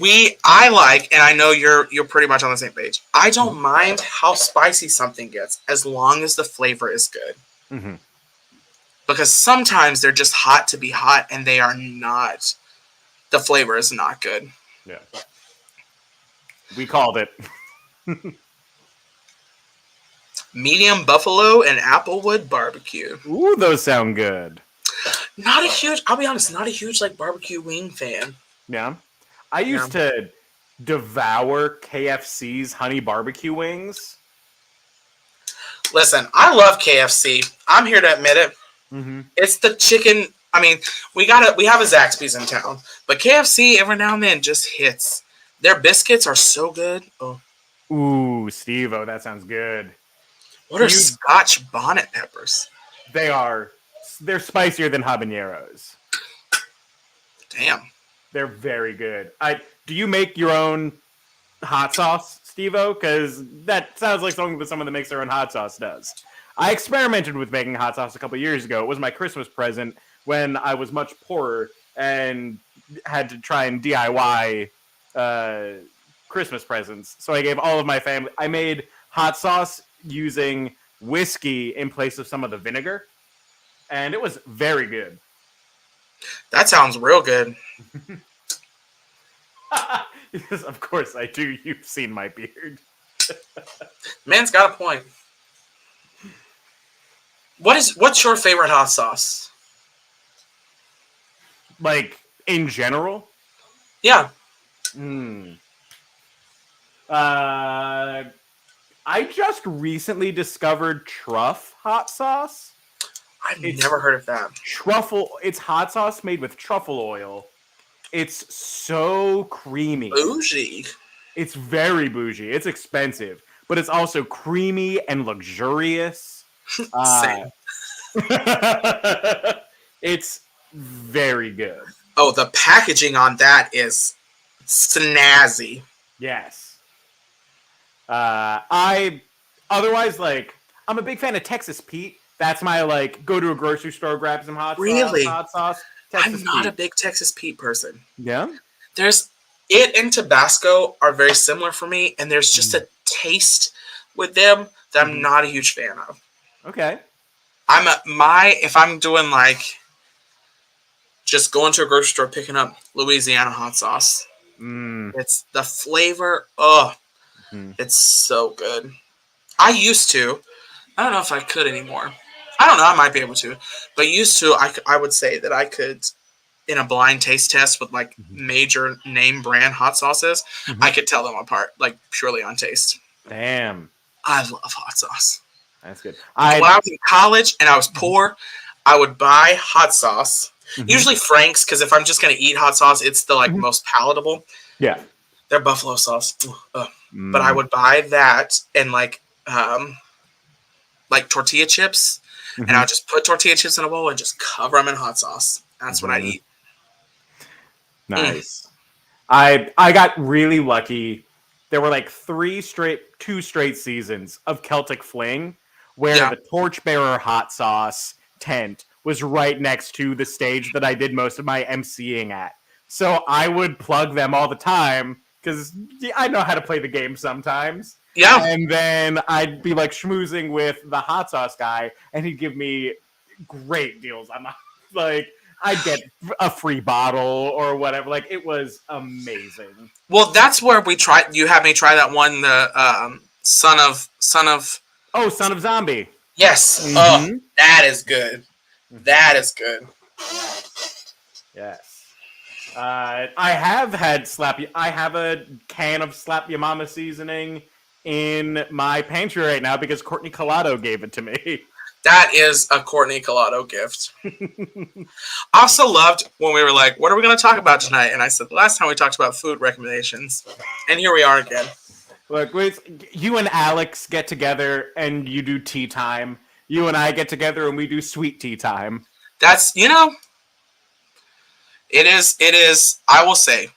I like, and I know you're pretty much on the same page. I don't mind how spicy something gets as long as the flavor is good. Mm-hmm. Because sometimes they're just hot to be hot, and they are not. The flavor is not good. Yeah. We called it. Medium buffalo and applewood barbecue. Ooh, those sound good. I'll be honest, not a huge like barbecue wing fan. Yeah. I used to devour KFC's honey barbecue wings. Listen, I love KFC. I'm here to admit it. Mm-hmm. It's the chicken. I mean, we have a Zaxby's in town, but KFC every now and then just hits. Their biscuits are so good. Oh. Ooh, Steve-O, that sounds good. What are Scotch bonnet peppers? They're spicier than habaneros. Damn. They're very good. Do you make your own hot sauce, Steve-O? Because that sounds like something that someone that makes their own hot sauce does. I experimented with making hot sauce a couple years ago. It was my Christmas present when I was much poorer and had to try and DIY Christmas presents. So I gave all of my family. I made hot sauce using whiskey in place of some of the vinegar, and it was very good. That sounds real good. Because of course I do. You've seen my beard. Man's got a point. What's your favorite hot sauce? Like in general? Yeah. I just recently discovered truff hot sauce. I've never heard of that. It's hot sauce made with truffle oil. It's so creamy. Bougie. It's very bougie. It's expensive, but it's also creamy and luxurious. Same. It's very good. Oh, the packaging on that is snazzy. Yes. I'm a big fan of Texas Pete. That's my go to a grocery store, grab some hot sauce. Texas I'm not Pete. a big Texas Pete person. Yeah. It and Tabasco are very similar for me, and there's just a taste with them that I'm not a huge fan of. Okay. If I'm doing just going to a grocery store picking up Louisiana hot sauce. It's the flavor. It's so good. I used to. I don't know if I could anymore. I don't know. I might be able to, but used to. I would say that I could, in a blind taste test with major name brand hot sauces, I could tell them apart purely on taste. Damn. I love hot sauce. That's good. When I was in college and I was poor, I would buy hot sauce. Usually Frank's, because if I'm just gonna eat hot sauce, it's the most palatable. Yeah. Their buffalo sauce. But I would buy that and tortilla chips, and I would just put tortilla chips in a bowl and just cover them in hot sauce. That's what I'd eat. Nice. I got really lucky. There were 2 straight seasons of Celtic Fling where the Torchbearer hot sauce tent was right next to the stage that I did most of my emceeing at. So I would plug them all the time because I know how to play the game sometimes. Yeah. And then I'd be schmoozing with the hot sauce guy, and he'd give me great deals. I'd get a free bottle or whatever. It was amazing. Well, that's where you had me try that one, the Son of. Oh, Son of Zombie. Yes. Oh, that is good. That is good. Yes. I have had I have a can of Slap Your Mama seasoning in my pantry right now because Courtney Collado gave it to me. That is a Courtney Collado gift. I also loved when we were like, what are we going to talk about tonight? And I said, last time we talked about food recommendations. And here we are again. Look, you and Alex get together and you do tea time. You and I get together and we do sweet tea time. That's, it is, I will say,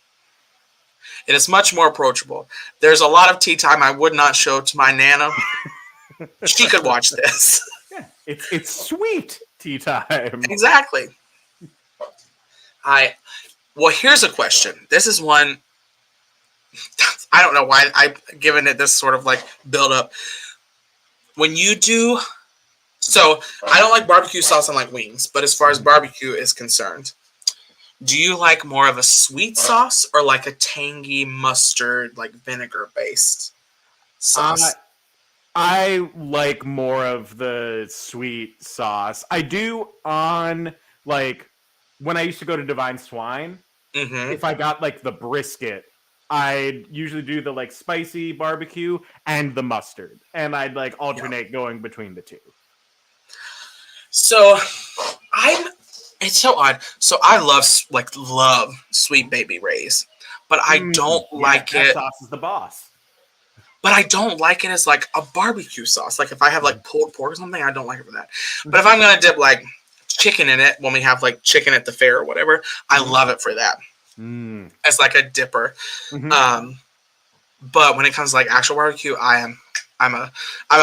it is much more approachable. There's a lot of tea time I would not show to my Nana. She could watch this. Yeah, it's sweet tea time. Exactly. Well, here's a question. This is one I don't know why I've given it this sort of like build up. When you do, so I don't like barbecue sauce on like wings, but as far as barbecue is concerned, do you like more of a sweet sauce or like a tangy mustard, like vinegar based sauce? I like more of the sweet sauce. I do on like when I used to go to Divine Swine. Mm-hmm. If I got like the brisket, I'd usually do the like spicy barbecue and the mustard, and I'd like alternate going between the two. So it's so odd. So I love Sweet Baby Ray's, but I don't like that it. sauce is the boss. But I don't like it as like a barbecue sauce. Like if I have like pulled pork or something, I don't like it for that. But if I'm gonna dip like chicken in it when we have like chicken at the fair or whatever, I love it for that. As like a dipper. But when it comes to like actual barbecue, I'm a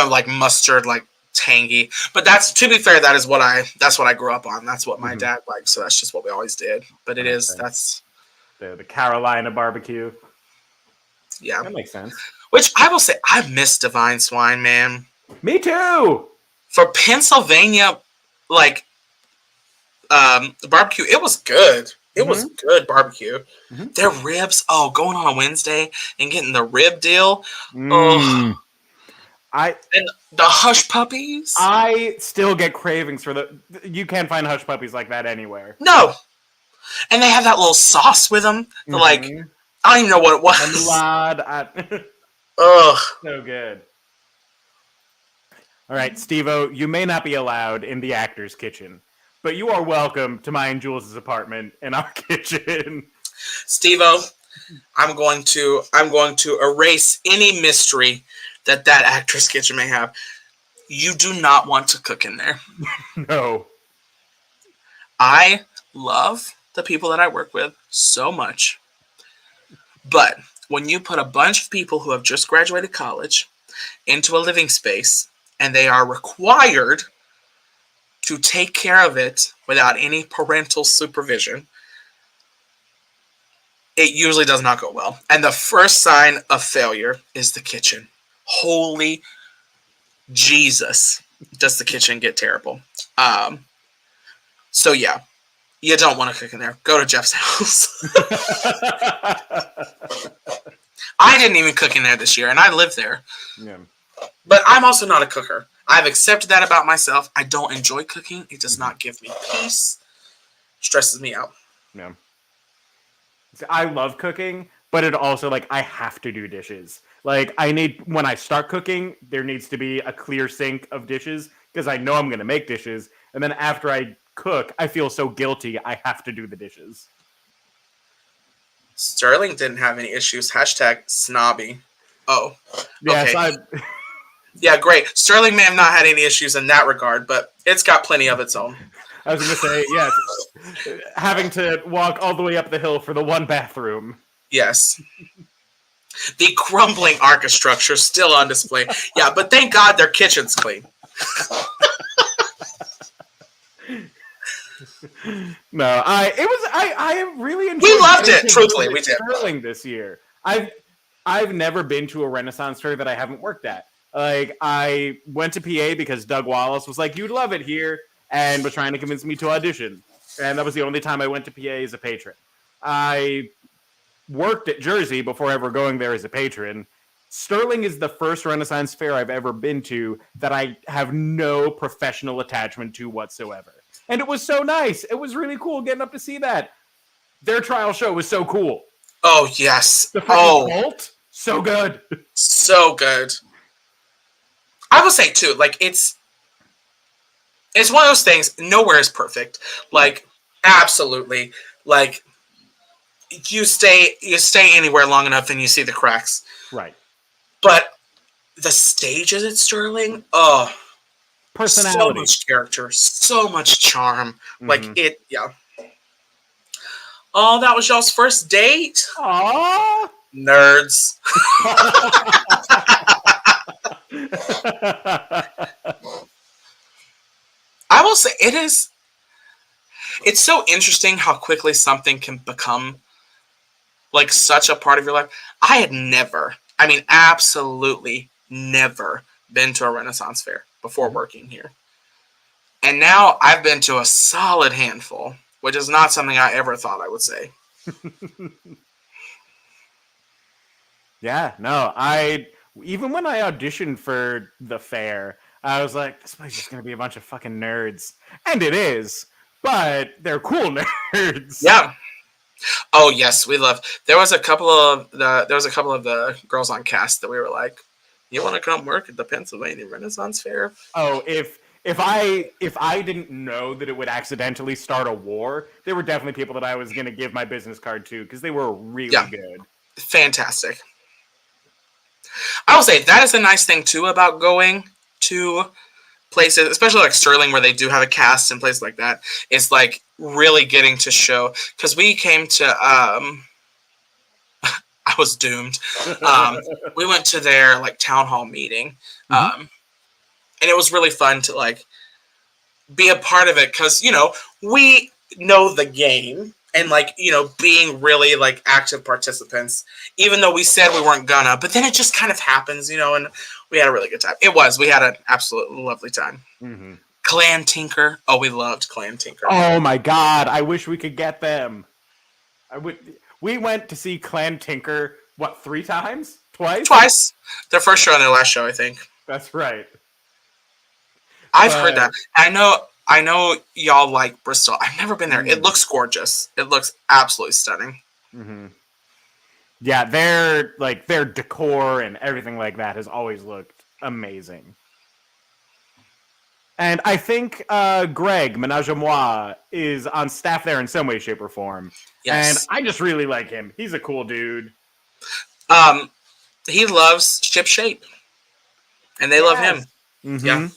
like mustard, like tangy. But that's, to be fair, that's what I grew up on. That's what my dad liked, so that's just what we always did. But that's the Carolina barbecue. Yeah, that makes sense. Which I will say, I miss Divine Swine, man. Me too. For Pennsylvania, like barbecue, it was good. It was good barbecue. Their ribs, going on a Wednesday and getting the rib deal. And the hush puppies. I still get cravings for you can't find hush puppies like that anywhere. No. And they have that little sauce with them. Like, I don't even know what it was. Ugh. So good. All right, Steve-O, you may not be allowed in the actor's kitchen, but you are welcome to mine and Jules' apartment in our kitchen. Steve-O, I'm going to erase any mystery that actor's kitchen may have. You do not want to cook in there. No. I love the people that I work with so much, but when you put a bunch of people who have just graduated college into a living space and they are required to take care of it without any parental supervision, it usually does not go well. And the first sign of failure is the kitchen. Holy Jesus, does the kitchen get terrible. So yeah, you don't want to cook in there. Go to Jeff's house. I didn't even cook in there this year, and I live there. Yeah. But I'm also not a cooker. I've accepted that about myself. I don't enjoy cooking. It does not give me peace. Stresses me out. Yeah. I love cooking, but it also, like, I have to do dishes. Like, when I start cooking, there needs to be a clear sink of dishes, because I know I'm going to make dishes. And then after I cook, I feel so guilty, I have to do the dishes. Sterling didn't have any issues. # snobby. Oh. Yes, okay. Yeah, great. Sterling may have not had any issues in that regard, but it's got plenty of its own. I was going to say, yes. Having to walk all the way up the hill for the one bathroom. Yes. The crumbling Arca structure still on display. Yeah, but thank God their kitchen's clean. No, I really enjoyed. We loved it. Truthfully, we did. Sterling this year. I've never been to a Renaissance fair that I haven't worked at. Like, I went to PA because Doug Wallace was like, "You'd love it here," and was trying to convince me to audition. And that was the only time I went to PA as a patron. I worked at Jersey before ever going there as a patron. Sterling is the first Renaissance fair I've ever been to that I have no professional attachment to whatsoever. And it was so nice. It was really cool getting up to see that. Their trial show was so cool. Oh, yes. The Bolt, so good. So good. I will say, too, like, it's one of those things, nowhere is perfect. Like, absolutely. Like, you stay anywhere long enough and you see the cracks. Right. But the stages at Sterling, personality, so much character, so much charm. Like it, yeah. Oh, that was y'all's first date? Aww. Nerds. I will say it's so interesting how quickly something can become like such a part of your life. I had never, I mean, absolutely never been to a Renaissance fair before working here. And now I've been to a solid handful, which is not something I ever thought I would say. Yeah, no, even when I auditioned for the fair, I was like, this place is gonna be a bunch of fucking nerds. And it is, but they're cool nerds. Yeah. Oh yes, we love. There was a couple of the girls on cast that we were like, you want to come work at the Pennsylvania Renaissance Fair? Oh, if I didn't know that it would accidentally start a war, there were definitely people that I was gonna give my business card to because they were really good. Fantastic. I will say that is a nice thing too about going to places, especially like Sterling, where they do have a cast and places like that. It's like really getting to show, because we came to I was doomed. We went to their like town hall meeting, and it was really fun to like be a part of it, because we know the game, and like being really like active participants, even though we said we weren't gonna, but then it just kind of happens, and we had a really good time. We had an absolutely lovely time. Clan Tinker. Oh, we loved Clan Tinker. Oh my god, I wish we could get them. We went to see Clan Tinker, what, 3 times? Twice? Their first show and their last show, I think. That's right. I've heard that. I know y'all like Bristol. I've never been there. It looks gorgeous. It looks absolutely stunning. Yeah, their decor and everything like that has always looked amazing. And I think Greg Menage a Moi is on staff there in some way, shape, or form. Yes. And I just really like him. He's a cool dude. He loves Ship Shape, and they love him. Yeah.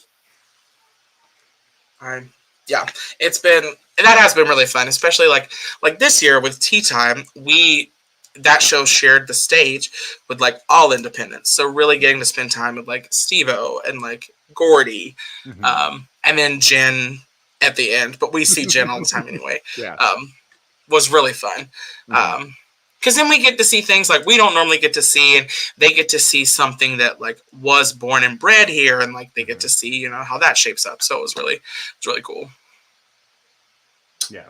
Yeah, that has been really fun, especially like this year with Tea Time. That show shared the stage with like all independents, so really getting to spend time with like Steve-O and like Gordy, and then Jen at the end. But we see Jen all the time anyway. Was really fun. Because then we get to see things like we don't normally get to see, and they get to see something that like was born and bred here, and like they get to see how that shapes up. So it was really cool. Yeah.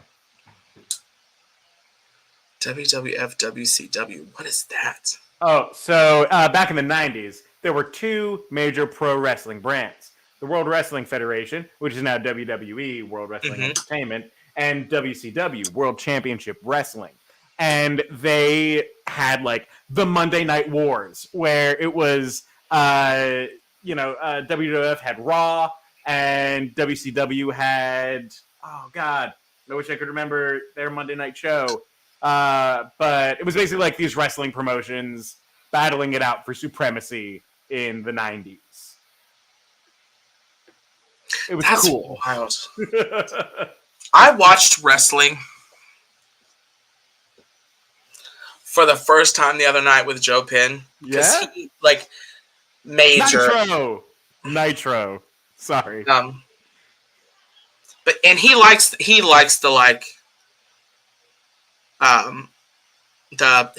WWF WCW. What is that? Oh, so back in the 90s, there were 2 major pro wrestling brands: the World Wrestling Federation, which is now WWE, World Wrestling Entertainment, and WCW, World Championship Wrestling. And they had like the Monday Night Wars, where it was, WWF had Raw, and WCW had, oh God, I wish I could remember their Monday night show. But it was basically like these wrestling promotions battling it out for supremacy in the 90s. It was cool. Wild. I watched wrestling for the first time the other night with Joe Penn. Yeah? He, like, major. Nitro. Sorry. But he likes the like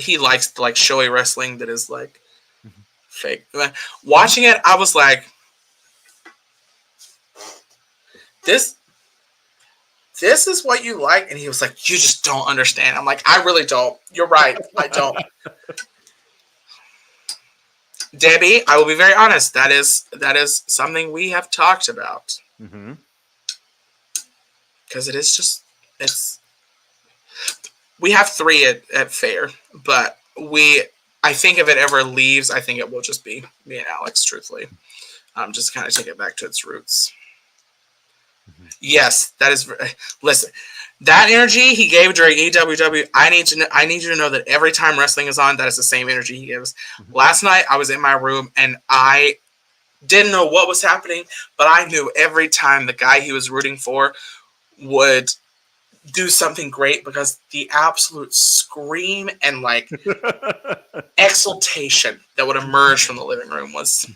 he likes the like showy wrestling that is like fake. Watching it, I was like, this is what you like? And he was like, you just don't understand. I'm like, I really don't. You're right. I don't. Debbie, I will be very honest. That is something we have talked about. Because we have 3 at fair, but I think if it ever leaves, I think it will just be me and Alex, truthfully. Just kind of take it back to its roots. Yes, that is. Listen, that energy he gave during EWW, I need you to know that every time wrestling is on, that is the same energy he gives. Last night, I was in my room and I didn't know what was happening, but I knew every time the guy he was rooting for would do something great, because the absolute scream and like exultation that would emerge from the living room was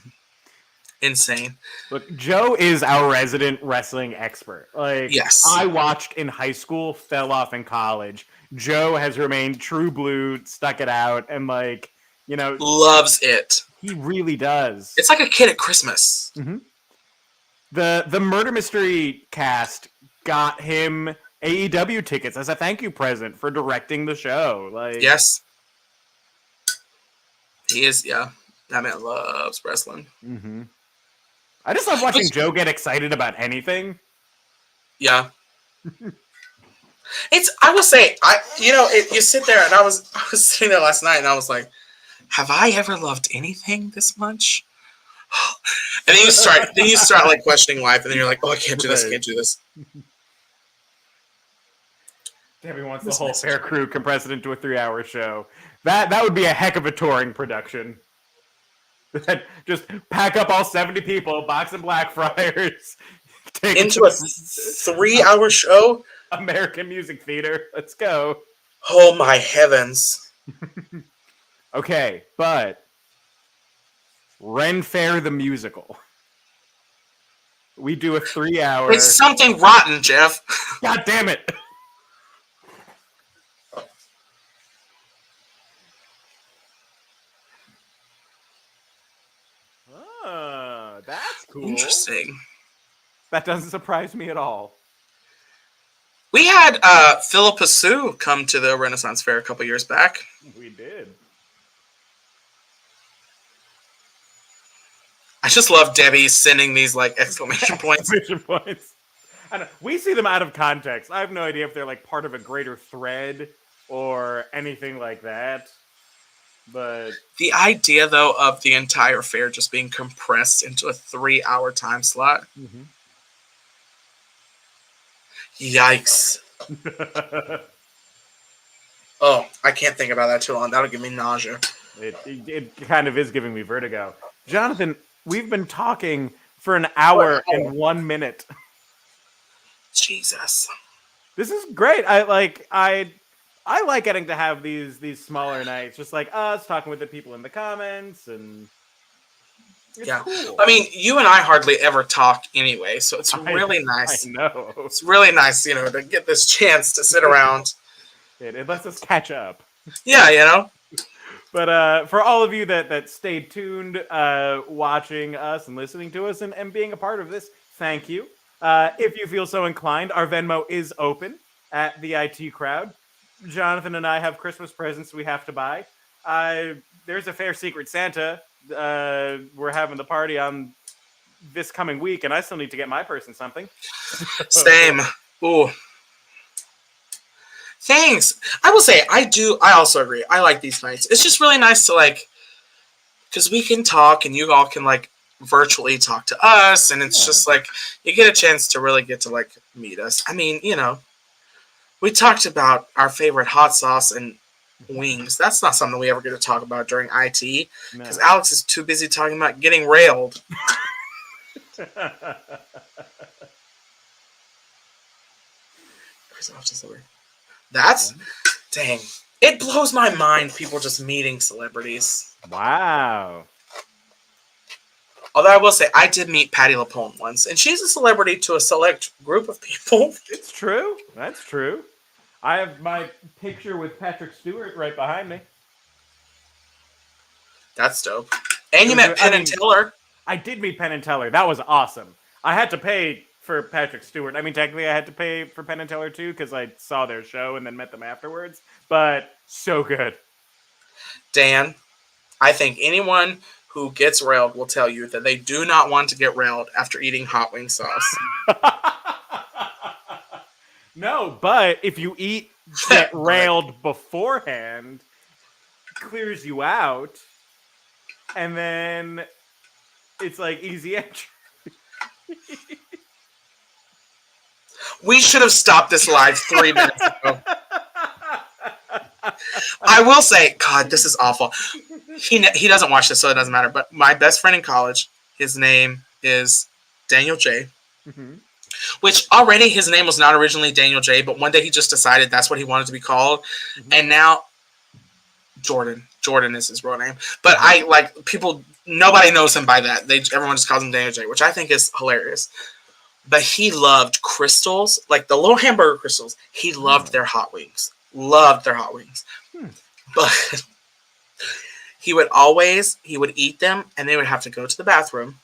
insane. Look, Joe is our resident wrestling expert. Like, Yes. I watched in high school, fell off in college. Joe has remained true blue, stuck it out, and like, you know, loves it. He really does. It's like a kid at Christmas. Mm-hmm. The Murder Mystery cast got him AEW tickets as a thank you present for directing the show. Like, yes, he is. Yeah, that man loves wrestling. Mm-hmm. I just love watching Joe get excited about anything. Yeah. I will say, you sit there, and I was sitting there last night, and I was like, have I ever loved anything this much? And then you start like questioning life, and then you're like, oh, I can't do this, I can't do this. Debbie wants the whole fair crew compressed into a 3-hour show. That would be a heck of a touring production. Just pack up all 70 people, box and Blackfriars. Into a 3-hour show? American Music Theater. Let's go. Oh my heavens. Okay, but Ren Fair the musical. We do a 3-hour. It's something rotten, Jeff. God damn it. That's cool. Interesting. That doesn't surprise me at all. We had Philippa Sue come to the Renaissance Fair a couple years back. We did. I just love Debbie sending these like exclamation points. Exclamation points. I know. We see them out of context. I have no idea if they're like part of a greater thread or anything like that. But the idea, though, of the entire fair just being compressed into a 3-hour time slot. Mm-hmm. Yikes. Oh, I can't think about that too long. That'll give me nausea. It kind of is giving me vertigo. Jonathan, we've been talking for an hour and 1 minute. Jesus. This is great. I like getting to have these smaller nights, just like us talking with the people in the comments, and it's cool. I mean, you and I hardly ever talk anyway, so it's really nice. I know. It's really nice, to get this chance to sit around. It lets us catch up. Yeah, But for all of you that stayed tuned, watching us and listening to us and being a part of this, thank you. If you feel so inclined, our Venmo is open at the IT Crowd. Jonathan and I have Christmas presents we have to buy. There's a fair Secret Santa. We're having the party on this coming week, and I still need to get my person something. Same. Ooh. Thanks. I will say, I also agree. I like these nights. It's just really nice to because we can talk and you all can virtually talk to us, and it's just you get a chance to really get to meet us. I mean, we talked about our favorite hot sauce and wings. That's not something we ever get to talk about during IT because Alex is too busy talking about getting railed. That's dang. It blows my mind. People just meeting celebrities. Wow. Although I will say, I did meet Patti LuPone once, and she's a celebrity to a select group of people. It's true. That's true. I have my picture with Patrick Stewart right behind me. That's dope. And you met Penn and Teller. I did meet Penn and Teller. That was awesome. I had to pay for Patrick Stewart. I mean, technically, I had to pay for Penn and Teller too because I saw their show and then met them afterwards. But so good. Dan, I think anyone who gets railed will tell you that they do not want to get railed after eating hot wing sauce. No, but if you get railed beforehand, it clears you out, and then it's easy entry. We should have stopped this live 3 minutes ago. I will say, God, this is awful. He doesn't watch this, so it doesn't matter. But my best friend in college, his name is Daniel J. Mm-hmm. Which already his name was not originally Daniel J, but one day he just decided that's what he wanted to be called. Mm-hmm. And now Jordan. Jordan is his real name. But I like people. Nobody knows him by that. Everyone just calls him Daniel J, which I think is hilarious. But he loved crystals, like the little hamburger crystals. He loved their hot wings. Loved their hot wings. But he would eat them, and they would have to go to the bathroom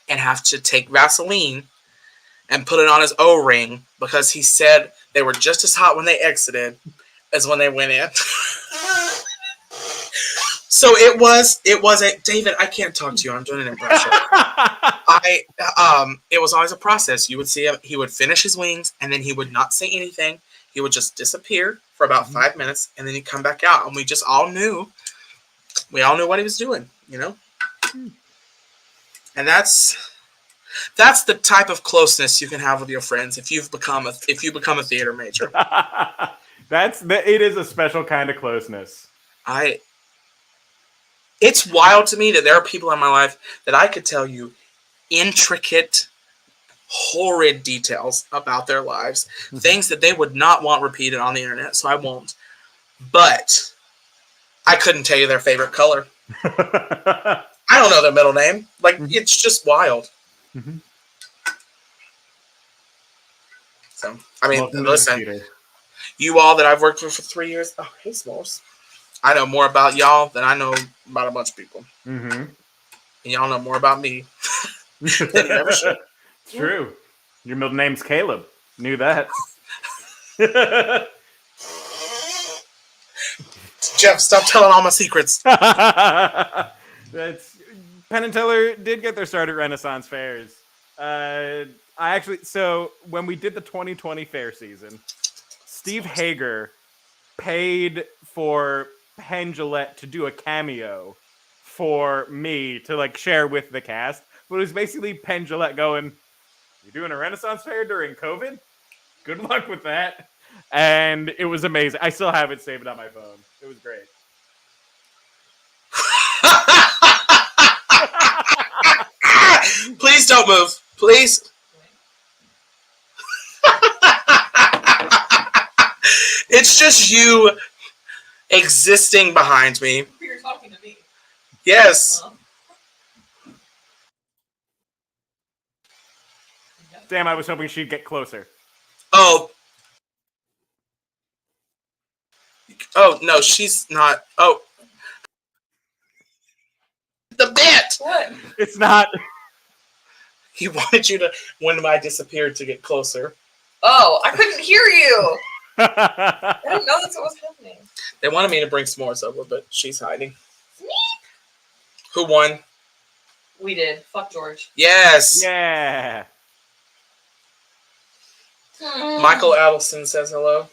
and have to take Vaseline and put it on his O-ring because he said they were just as hot when they exited as when they went in. So it was a David, I can't talk to you. I'm doing an impression. It was always a process. You would see him, he would finish his wings, and then he would not say anything. He would just disappear for about 5 minutes, and then he'd come back out, and we just all knew. We all knew what he was doing, you know. And that's the type of closeness you can have with your friends if you become a theater major. It is a special kind of closeness. It's wild to me that there are people in my life that I could tell you intricate, horrid details about their lives, things that they would not want repeated on the internet, so I won't. But I couldn't tell you their favorite color. I don't know their middle name. Like, it's just wild. Mm-hmm. So, I mean, listen, you all that I've worked with for 3 years, oh, hey, S'mores. I know more about y'all than I know about a bunch of people. Mm-hmm. And y'all know more about me than you ever should. It's true. Your middle name's Caleb. Knew that. Jeff, stop telling all my secrets. Penn and Teller did get their start at Renaissance fairs. So when we did the 2020 fair season, Steve Hager paid for Penn Jillette to do a cameo for me to like share with the cast. But it was basically Penn Jillette going, "You doing a Renaissance fair during COVID? Good luck with that." And it was amazing. I still have it saved on my phone. It was great. Please don't move. Please. It's just you existing behind me. You're talking to me. Yes. Damn, I was hoping she'd get closer. Oh, no, she's not. Oh. The bit! What? It's not. He wanted you to, when I disappeared, to get closer. Oh, I couldn't hear you. I didn't know that's what was happening. They wanted me to bring s'mores over, but she's hiding. Who won? We did. Fuck George. Yes. Yeah. Michael Adelson says hello.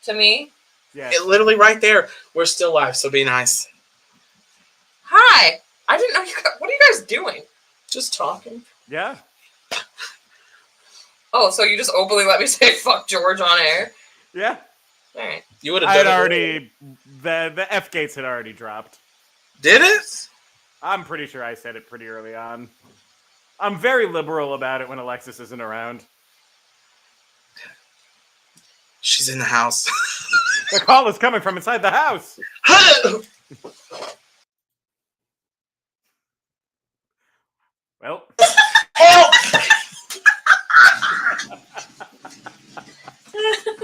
To me? Yeah. Literally right there. We're still live, so be nice. Hi. I didn't know you guys... What are you guys doing? Just talking. Yeah. Oh, so you just openly let me say fuck George on air? Yeah. All right. You would have I done had it. already... The F gates had already dropped. Did it? I'm pretty sure I said it pretty early on. I'm very liberal about it when Alexis isn't around. She's in the house. The call is coming from inside the house. Well. Help!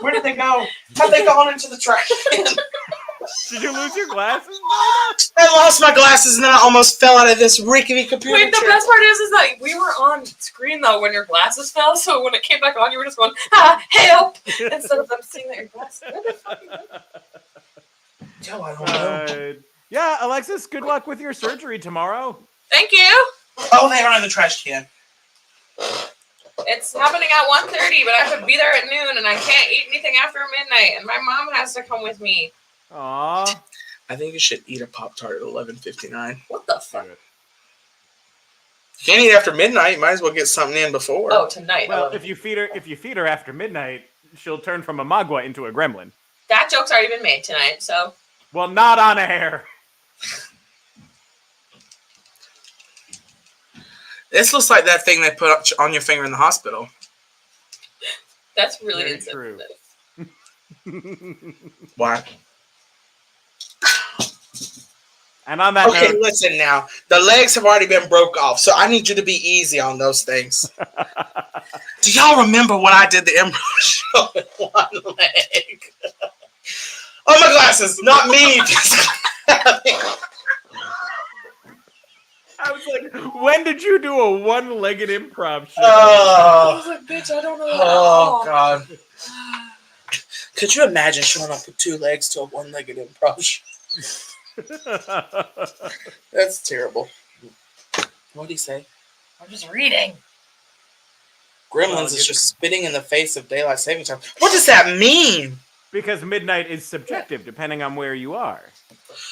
Where did they go? Have they gone into the trash can? Did you lose your glasses? I lost my glasses and then I almost fell out of this rickety computer Wait, the chair. best part is that we were on screen though when your glasses fell, so when it came back on, you were just going, help! Instead of them seeing that your glasses. Where the fuck are Joe, I don't know. Yeah, Alexis, good luck with your surgery tomorrow. Thank you! Oh, they are in the trash can. It's happening at 1:30, but I have to be there at noon, and I can't eat anything after midnight, and my mom has to come with me. Aww. I think you should eat a Pop-Tart at 11:59. What the fuck? You can't eat after midnight. You might as well get something in before. Oh, tonight. Well, if you feed her after midnight, she'll turn from a magua into a gremlin. That joke's already been made tonight, so. Well, not on air. This looks like that thing they put up on your finger in the hospital. That's really Very insensitive. true. Why? And on that Okay, note, listen now. The legs have already been broke off, so I need you to be easy on those things. Do y'all remember when I did the improv show with one leg? Oh, my glasses, not me. I was like, when did you do a one-legged improv show? I was like, bitch, I don't know. Oh, God. Could you imagine showing up with 2 legs to a one-legged improv show? That's terrible. What did he say? I'm just reading. Gremlins is just spitting in the face of daylight saving time. What does that mean? Because midnight is subjective, depending on where you are.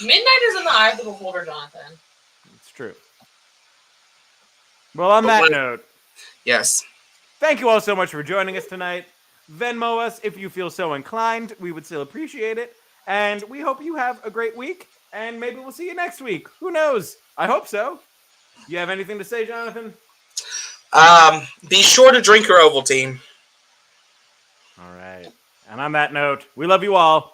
Midnight is in the eye of the beholder, Jonathan. It's true. Well, on that note, Yes. thank you all so much for joining us tonight. Venmo us if you feel so inclined. We would still appreciate it. And we hope you have a great week. And maybe we'll see you next week. Who knows? I hope so. You have anything to say, Jonathan? Be sure to drink your Ovaltine. All right. And on that note, we love you all.